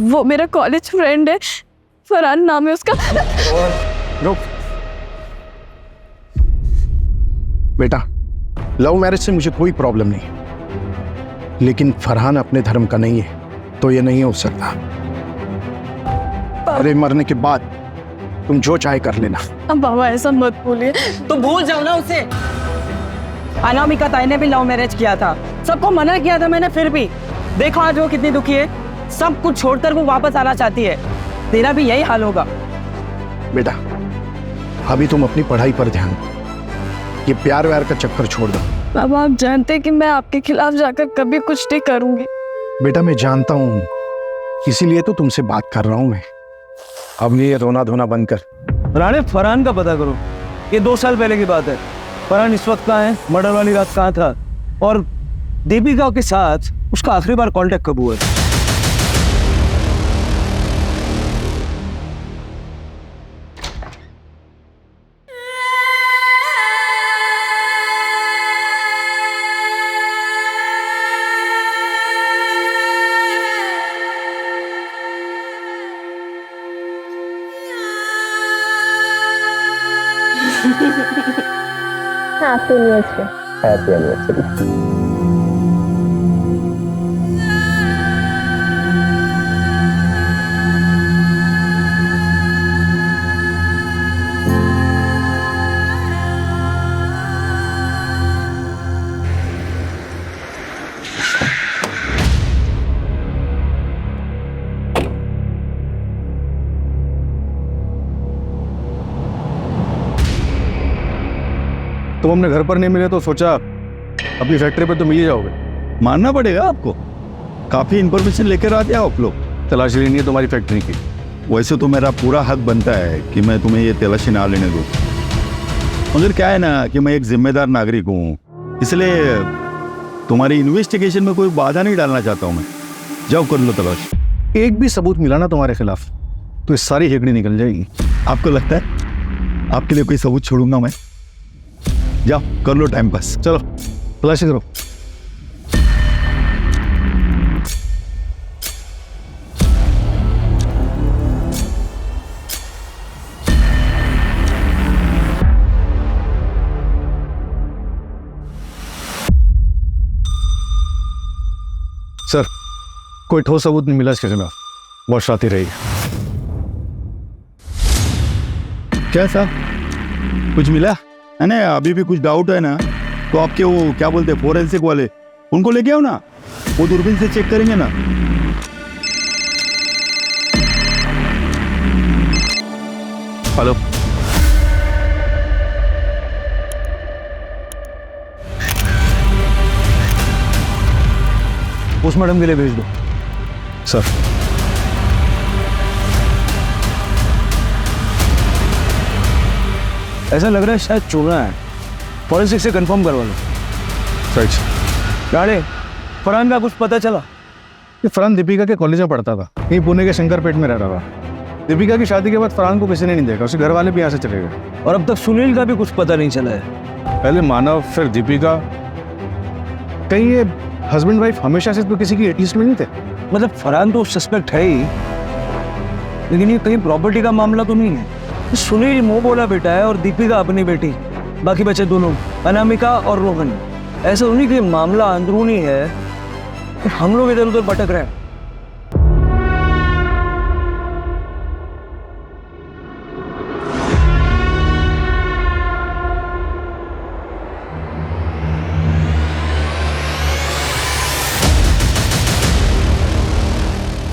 वो मेरा कॉलेज फ्रेंड है, फरहान नाम है उसका। रुक बेटा, लव मैरिज से मुझे कोई प्रॉब्लम नहीं, लेकिन फरहान अपने धर्म का नहीं है तो ये नहीं हो सकता। अरे मरने के बाद तुम जो चाहे कर लेना। अब बाबा ऐसा मत बोलिए। तो भूल जाओ ना उसे। अनामिका ताई ने भी लव मैरिज किया था, सबको मना किया था मैंने, फिर भी देखो आज वो कितनी दुखी है। सब कुछ छोड़कर वो वापस आना चाहती है। तेरा भी यही हाल होगा। बेटा अभी तुम अपनी पढ़ाई पर ध्यान दो, ये प्यार व्यार का चक्कर छोड़ दो। बाबा आप जानते हैं कि मैं आपके खिलाफ जाकर कभी कुछ नहीं करूंगी। बेटा मैं जानता हूँ, इसीलिए तो तुमसे बात कर रहा हूँ मैं। अब ये रोना धोना बंद कर। राणे, फरहान का पता करो। ये 2 साल पहले की बात है। फरहान इस वक्त कहाँ है, मर्डर वाली रात कहाँ था, और दीपिका के साथ उसका आखिरी बार कांटेक्ट कब हुआ है? Happy anniversary. Happy anniversary. तुम अपने घर पर नहीं मिले तो सोचा अपनी फैक्ट्री पर तो मिल ही जाओगे। मानना पड़ेगा आपको, काफ़ी इन्फॉर्मेशन लेकर आते हो आप लोग। तलाशी लेनी है तुम्हारी फैक्ट्री की। वैसे तो मेरा पूरा हक बनता है कि मैं तुम्हें ये तलाशी ना लेने दूँ, मगर क्या है ना कि मैं एक जिम्मेदार नागरिक हूँ, इसलिए तुम्हारी इन्वेस्टिगेशन में कोई बाधा नहीं डालना चाहता हूँ मैं। जाओ कर लो तलाश। एक भी सबूत मिला ना तुम्हारे खिलाफ तो ये सारी हेकड़ी निकल जाएगी। आपको लगता है आपके लिए कोई सबूत छोड़ूंगा मैं? जाओ कर लो टाइम पास, चलो तलाशी करो। सर, कोई ठोस सबूत नहीं मिला इसके खिलाफ। बहुत शाती रही। क्या साहब, कुछ मिला है ना? अभी भी कुछ डाउट है ना तो आपके वो क्या बोलते हैं फोरेंसिक वाले, उनको लेके आओ ना, वो दूरबीन से चेक करेंगे ना। हेलो, पोस्टमार्टम के लिए भेज दो। सर, ऐसा लग रहा है शायद चोरा है, फॉरेंसिक से कंफर्म करवा लो। सच राणे, फरहान का कुछ पता चला? ये फरहान दीपिका के कॉलेज में पढ़ता था, यहीं पुणे के शंकरपेट में रह रहा था। दीपिका की शादी के बाद फरहान को किसी ने नहीं देखा, उसके घर वाले भी यहाँ से चले गए। और अब तक सुनील का भी कुछ पता नहीं चला है। पहले मानव फिर दीपिका, कहीं ये हस्बैंड वाइफ हमेशा से तो किसी की एटलीस्ट में नहीं थे? मतलब फरहान तो सस्पेक्ट है ही, लेकिन ये कहीं प्रॉपर्टी का मामला तो नहीं है। सुनील मोह बोला बेटा है और दीपिका अपनी बेटी, बाकी बचे दोनों अनामिका और रोहन। ऐसा उन्हीं के मामला अंदरूनी है, हम लोग इधर उधर भटक रहे हैं।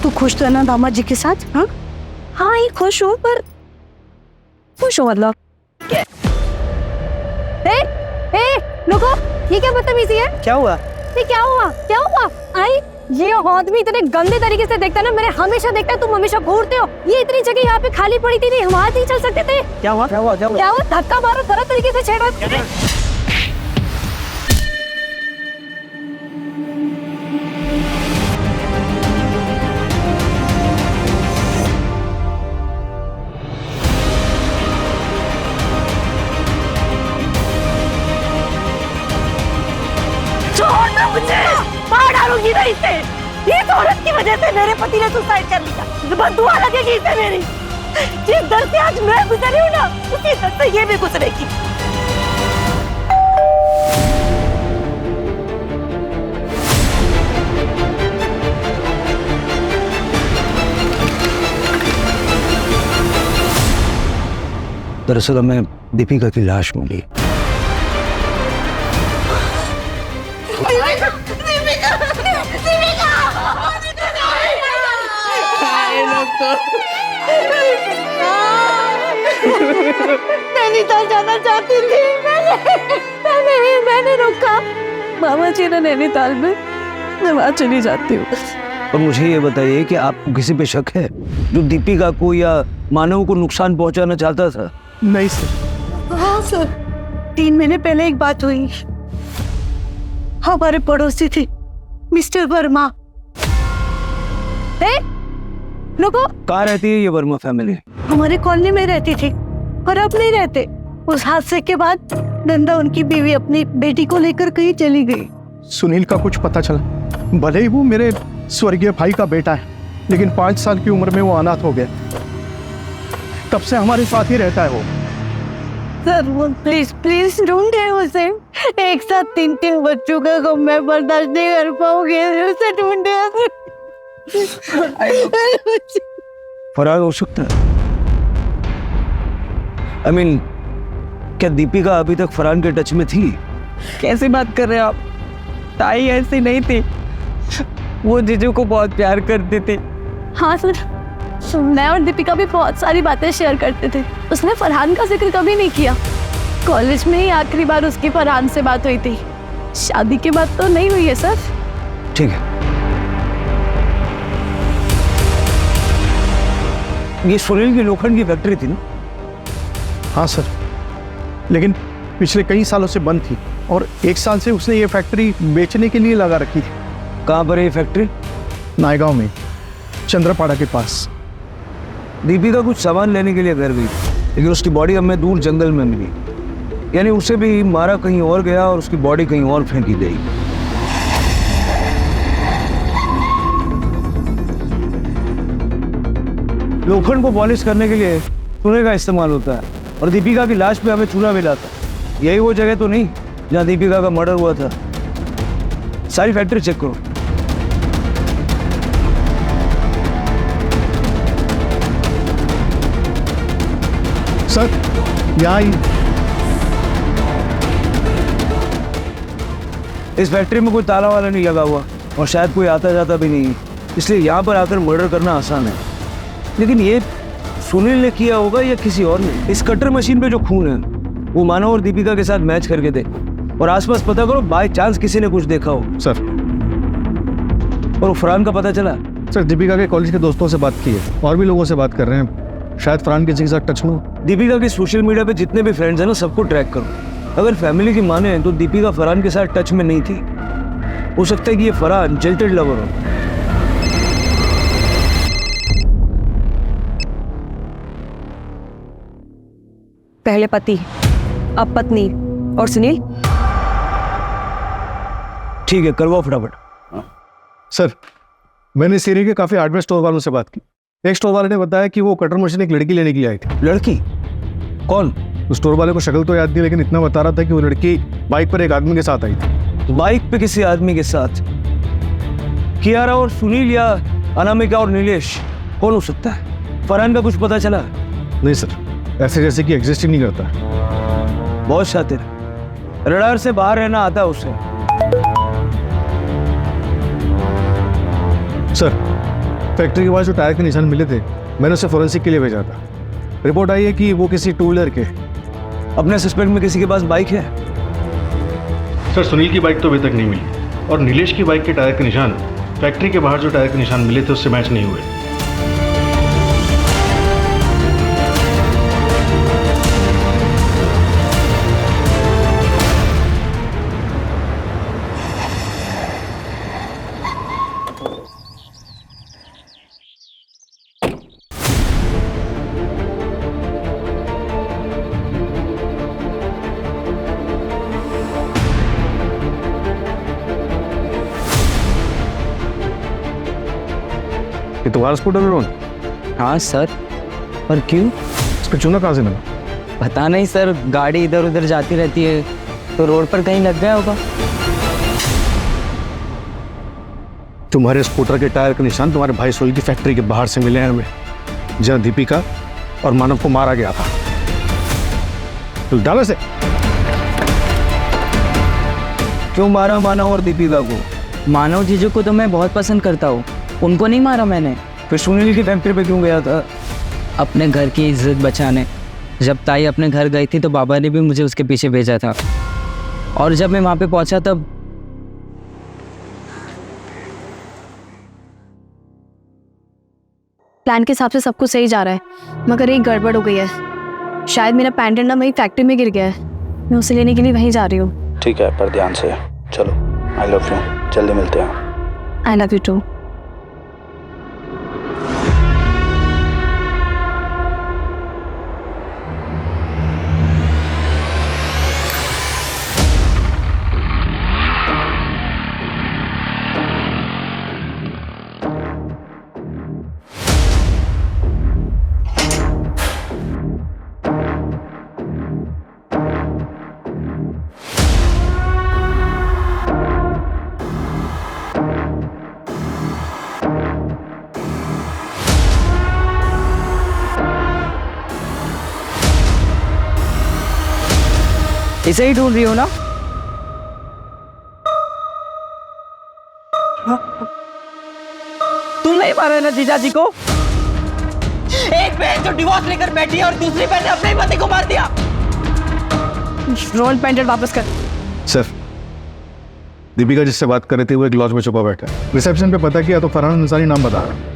तू खुश तो है ना दामाद जी के साथ? हाँ हाँ, ये खुश हो, पर खुश हो मतलब रुको, ये क्या बदतमीजी है? क्या हुआ? ये क्या हुआ? क्या हुआ? आई, ये आदमी इतने गंदे तरीके से देखता है ना, मैंने हमेशा देखता है, तुम हमेशा घूरते हो। ये इतनी जगह यहाँ पे खाली पड़ी थी, नहीं हम वहां नहीं चल सकते थे? क्या हुआ? क्या हुआ? क्या हुआ? क्या हुआ? धक्का मारो, तरह तरीके से छेड़ा। छोड़ना मुझे, मार डालूंगी मैं इसे। इस औरत की वजह से मेरे पति ने सुसाइड कर लिया, बददुआ लगेगी इसे मेरी। जिस दर्द से आज मैं गुजरी हूँ ना, उसी दर्द से ये भी गुजरेगी। दरअसल हमें दीपिका की लाश मिली। नैनीताल जाना चाहती थी, मैंने रोका। मामा जी ने नैनीताल में, मैं वहां चली जाती हूँ। और मुझे ये बताइए कि आपको किसी पे शक है जो दीपिका को या मानव को नुकसान पहुंचाना चाहता था? नहीं सर। हाँ सर, 3 महीने पहले एक बात हुई। हमारे पड़ोसी थे मिस्टर वर्मा। रुको, कहाँ रहती है ये वर्मा फैमिली? हमारे कॉलोनी में रहती थी पर अब नहीं रहते। उस हादसे के बाद नंदा उनकी बीवी अपनी बेटी को लेकर कहीं चली गई। सुनील का कुछ पता चला? भले ही वो मेरे स्वर्गीय भाई का बेटा है, लेकिन 5 साल की उम्र में वो अनाथ हो गया। तब से हमारे साथ ही रहता है वो। सर वो प्लीज प्लीज ढूंढे उसे। एक साथ 3 बच्चों का गम मैं बर्दाश्त नहीं कर पाऊंगी, उसे ढूंढे। फरार हो सकता है। I mean, क्या दीपिका अभी तक फरहान के टच में थी? कैसी बात कर रहे हो आप? ताई ऐसी नहीं थी, वो जीजू को बहुत प्यार करती थी। हाँ सर, मैं और दीपिका भी बहुत सारी बातें शेयर करते थे। उसने फरहान का जिक्र कभी नहीं किया। कॉलेज में ही आखिरी बार उसकी फरहान से बात हुई थी। शादी के बाद तो नहीं हुई है सर। ठीक है, ये सुनील की लोखंड की फैक्ट्री थी ना? हाँ सर, लेकिन पिछले कई सालों से बंद थी और 1 साल से उसने ये फैक्ट्री बेचने के लिए लगा रखी थी। कहाँ पर है ये फैक्ट्री? नायगांव में, चंद्रपाड़ा के पास। दीपिका कुछ सामान लेने के लिए घर गई, लेकिन उसकी बॉडी हमें दूर जंगल में मिली। यानी उसे भी मारा कहीं और गया और उसकी बॉडी कहीं और फेंकी गई। लोखंड को पॉलिश करने के लिए चूने का इस्तेमाल होता है और दीपिका की लाश पे हमें चूना मिला था। यही वो जगह तो नहीं जहाँ दीपिका का मर्डर हुआ था? सारी फैक्ट्री चेक करो। सर यहाँ इस फैक्ट्री में कोई ताला वाला नहीं लगा हुआ और शायद कोई आता जाता भी नहीं है, इसलिए यहाँ पर आकर मर्डर करना आसान है। लेकिन ये सुनील ने किया होगा या किसी और ने? इस कटर मशीन पे जो खून है वो मानव और दीपिका के साथ मैच करके दे और आसपास पता करो, बाय चांस किसी ने कुछ देखा हो। सर, और फरहान का पता चला? सर दीपिका के कॉलेज के दोस्तों से बात की है और भी लोगों से बात कर रहे हैं, शायद फरहान किसी के साथ टच में हो। दीपिका के सोशल मीडिया पे जितने भी फ्रेंड्स हैं ना, सबको ट्रैक करो। अगर फैमिली की माने तो दीपिका फरहान के साथ टच में नहीं थी। हो सकता है कि ये फरहान जिल्टेड लवर हो। पहले पति, अब पत्नी और सुनील। ठीक है, करवाओ फटाफट। सर, मैंने इस एरिया के काफी हार्डवेयर स्टोर वालों से बात की। एक स्टोर वाले ने बताया कि वो कटर मशीन एक लड़की लेने के लिए आई थी। लड़की? कौन? उस स्टोर वाले को शक्ल तो याद नहीं, लेकिन इतना बता रहा था कि वो लड़की बाइक पर एक आदमी के साथ आई थी। बाइक पे किसी आदमी के साथ? कियारा और सुनील या अनामिका और नीलेश? कौन हो सकता है? फरहान का कुछ पता चला? नहीं सर, ऐसे जैसे कि एग्जिस्ट ही नहीं करता। बहुत शातिर, रडार से बाहर रहना आता है उसे। सर, फैक्ट्री के पास जो टायर के निशान मिले थे, मैंने उसे फोरेंसिक के लिए भेजा था। रिपोर्ट आई है कि वो किसी टू व्हीलर के। अपने सस्पेक्ट में किसी के पास बाइक है? सर, सुनील की बाइक तो अभी तक नहीं मिली और नीलेश की बाइक के टायर के निशान फैक्ट्री के बाहर जो टायर के निशान मिले थे उससे मैच नहीं हुए। ये तुम्हारा स्कूटर है रोहन? हाँ सर, पर क्यों? इस पे चूना कहाँ से मिला? पता नहीं सर, गाड़ी इधर उधर जाती रहती है तो रोड पर कहीं लग गया होगा। तुम्हारे स्कूटर के टायर के निशान तुम्हारे भाई सोल की फैक्ट्री के बाहर से मिले हैं हमें, जहाँ दीपिका और मानव को मारा गया था। तो डालो से। क्यों मारा मानव और दीपिका को? मानव जीजू को तो मैं बहुत पसंद करता हूँ, उनको नहीं मारा मैंने। फिर सुनील की फैक्ट्री पे क्यों गया था? अपने घर की इज्जत बचाने। जब ताई अपने घर गई थी तो बाबा ने भी मुझे उसके पीछे भेजा था, और जब मैं वहाँ पे पहुँचा तब प्लान के हिसाब से सब कुछ सही जा रहा है, मगर एक गड़बड़ हो गई है। शायद मेरा पेंडेंट ना वही फैक्ट्री में गिर गया है। मैं उसे लेने के लिए वहीं जा रही हूँ। ठीक है, पर ध्यान से चलो। आई लव यू, जल्दी मिलते हैं। I love you too. इसे ही ढूंढ रही हो ना? तुम नहीं मारे ना जीजा जी को? एक बहन जो डिवोर्स लेकर बैठी है और दूसरी बहन ने अपने ही पति को मार दिया। रोहन पेंडेंट वापस कर। सर, दीपिका जिससे बात कर रही थी वो एक लॉज में छुपा बैठा है। रिसेप्शन पे पता किया तो फरहान अंसारी नाम बता रहा है।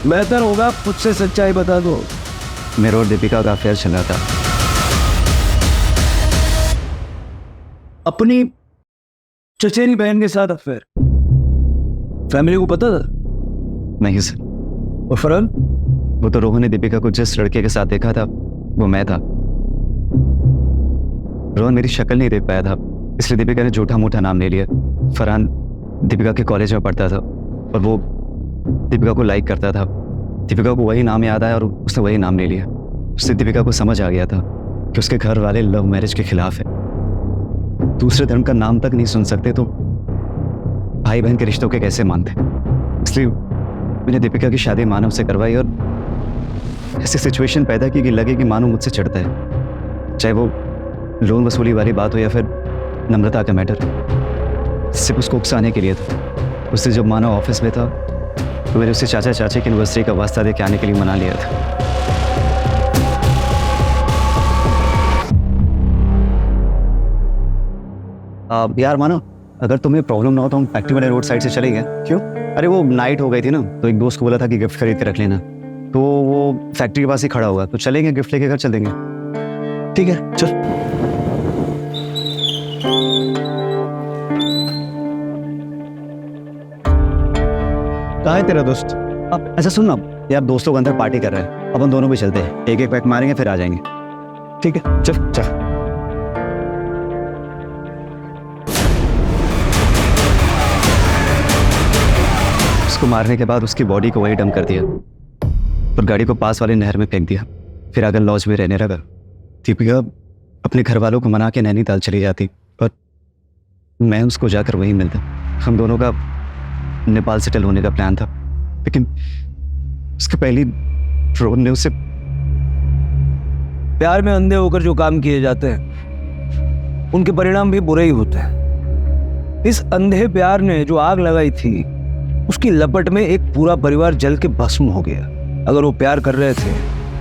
बेहतर होगा खुद से सच्चाई बता दो। मेरा और दीपिका का अफेयर चल रहा था। अपनी चचेरी बहन के साथ अफेयर? फैमिली को पता था? नहीं सर। और फरहान? वो तो रोहन ने दीपिका को जिस लड़के के साथ देखा था वो मैं था। रोहन मेरी शक्ल नहीं देख पाया था, इसलिए दीपिका ने झूठा मूठा नाम ले लिया। फरहान दीपिका के कॉलेज में पढ़ता था और वो दीपिका को लाइक करता था। दीपिका को वही नाम याद आया और उसने वही नाम ले लिया। उससे दीपिका को समझ आ गया था कि उसके घर वाले लव मैरिज के खिलाफ है, दूसरे धर्म का नाम तक नहीं सुन सकते तो भाई बहन के रिश्तों के कैसे मानते। इसलिए मैंने दीपिका की शादी मानव से करवाई और ऐसी सिचुएशन पैदा की कि लगे कि मानव मुझसे चिढ़ता है, चाहे वो लोन वसूली वाली बात हो या फिर नम्रता का मैटर। सिर्फ उसको उकसाने के लिए था। उससे जब मानव ऑफिस में था तो मैंने उससे चाचा चाची की एनिवर्सरी का वास्ता दे के आने के लिए मना लिया था। यार मानो, अगर तुम्हें प्रॉब्लम ना हो तो हम फैक्ट्री वाले रोड साइड से चले गए। क्यों? अरे वो नाइट हो गई थी ना, तो एक दोस्त को बोला था कि गिफ्ट खरीद के रख लेना, तो वो फैक्ट्री के पास ही खड़ा होगा, तो चलेंगे गिफ्ट लेके घर चल देंगे। ठीक है चल। कहाँ है तेरा दोस्त? अच्छा सुन ना यार, दोस्तों के अंदर पार्टी कर रहे हैं, अपन दोनों भी चलते हैं, एक एक पैक मारेंगे फिर आ जाएंगे। ठीक है चल चल। उसको मारने के बाद उसकी बॉडी को वही डंप कर दिया और गाड़ी को पास वाले नहर में फेंक दिया। फिर अगर लॉज में रहने लगा। दीपिका अपने घर वालों को मना के नैनीताल चली जाती और मैं उसको जाकर वहीं मिलता। हम दोनों का नेपाल सेटल होने का प्लान था, लेकिन उसके पहले रोहन ने उसे। प्यार में अंधे होकर जो काम किए जाते हैं उनके परिणाम भी बुरे ही होते हैं। इस अंधे प्यार ने जो आग लगाई थी उसकी लपट में एक पूरा परिवार जल के भस्म हो गया। अगर वो प्यार कर रहे थे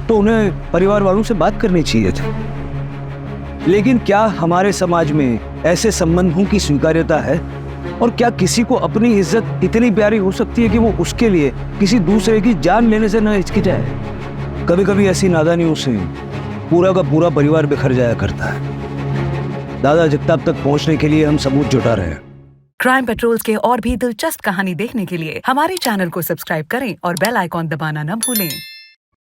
तो उन्हें परिवार वालों से बात करनी चाहिए थी, लेकिन क्या हमारे समाज में ऐसे संबंधों की स्वीकार्यता है? और क्या किसी को अपनी इज्जत इतनी प्यारी हो सकती है कि वो उसके लिए किसी दूसरे की जान लेने से न हिचकिचाए? कभी कभी ऐसी नादानियों से पूरा का पूरा परिवार बिखर जाया करता है। दादा जगताप तक पहुंचने के लिए हम सबूत जुटा रहे हैं। क्राइम पेट्रोल्स के और भी दिलचस्प कहानी देखने के लिए हमारे चैनल को सब्सक्राइब करें और बेल आइकॉन दबाना न भूलें।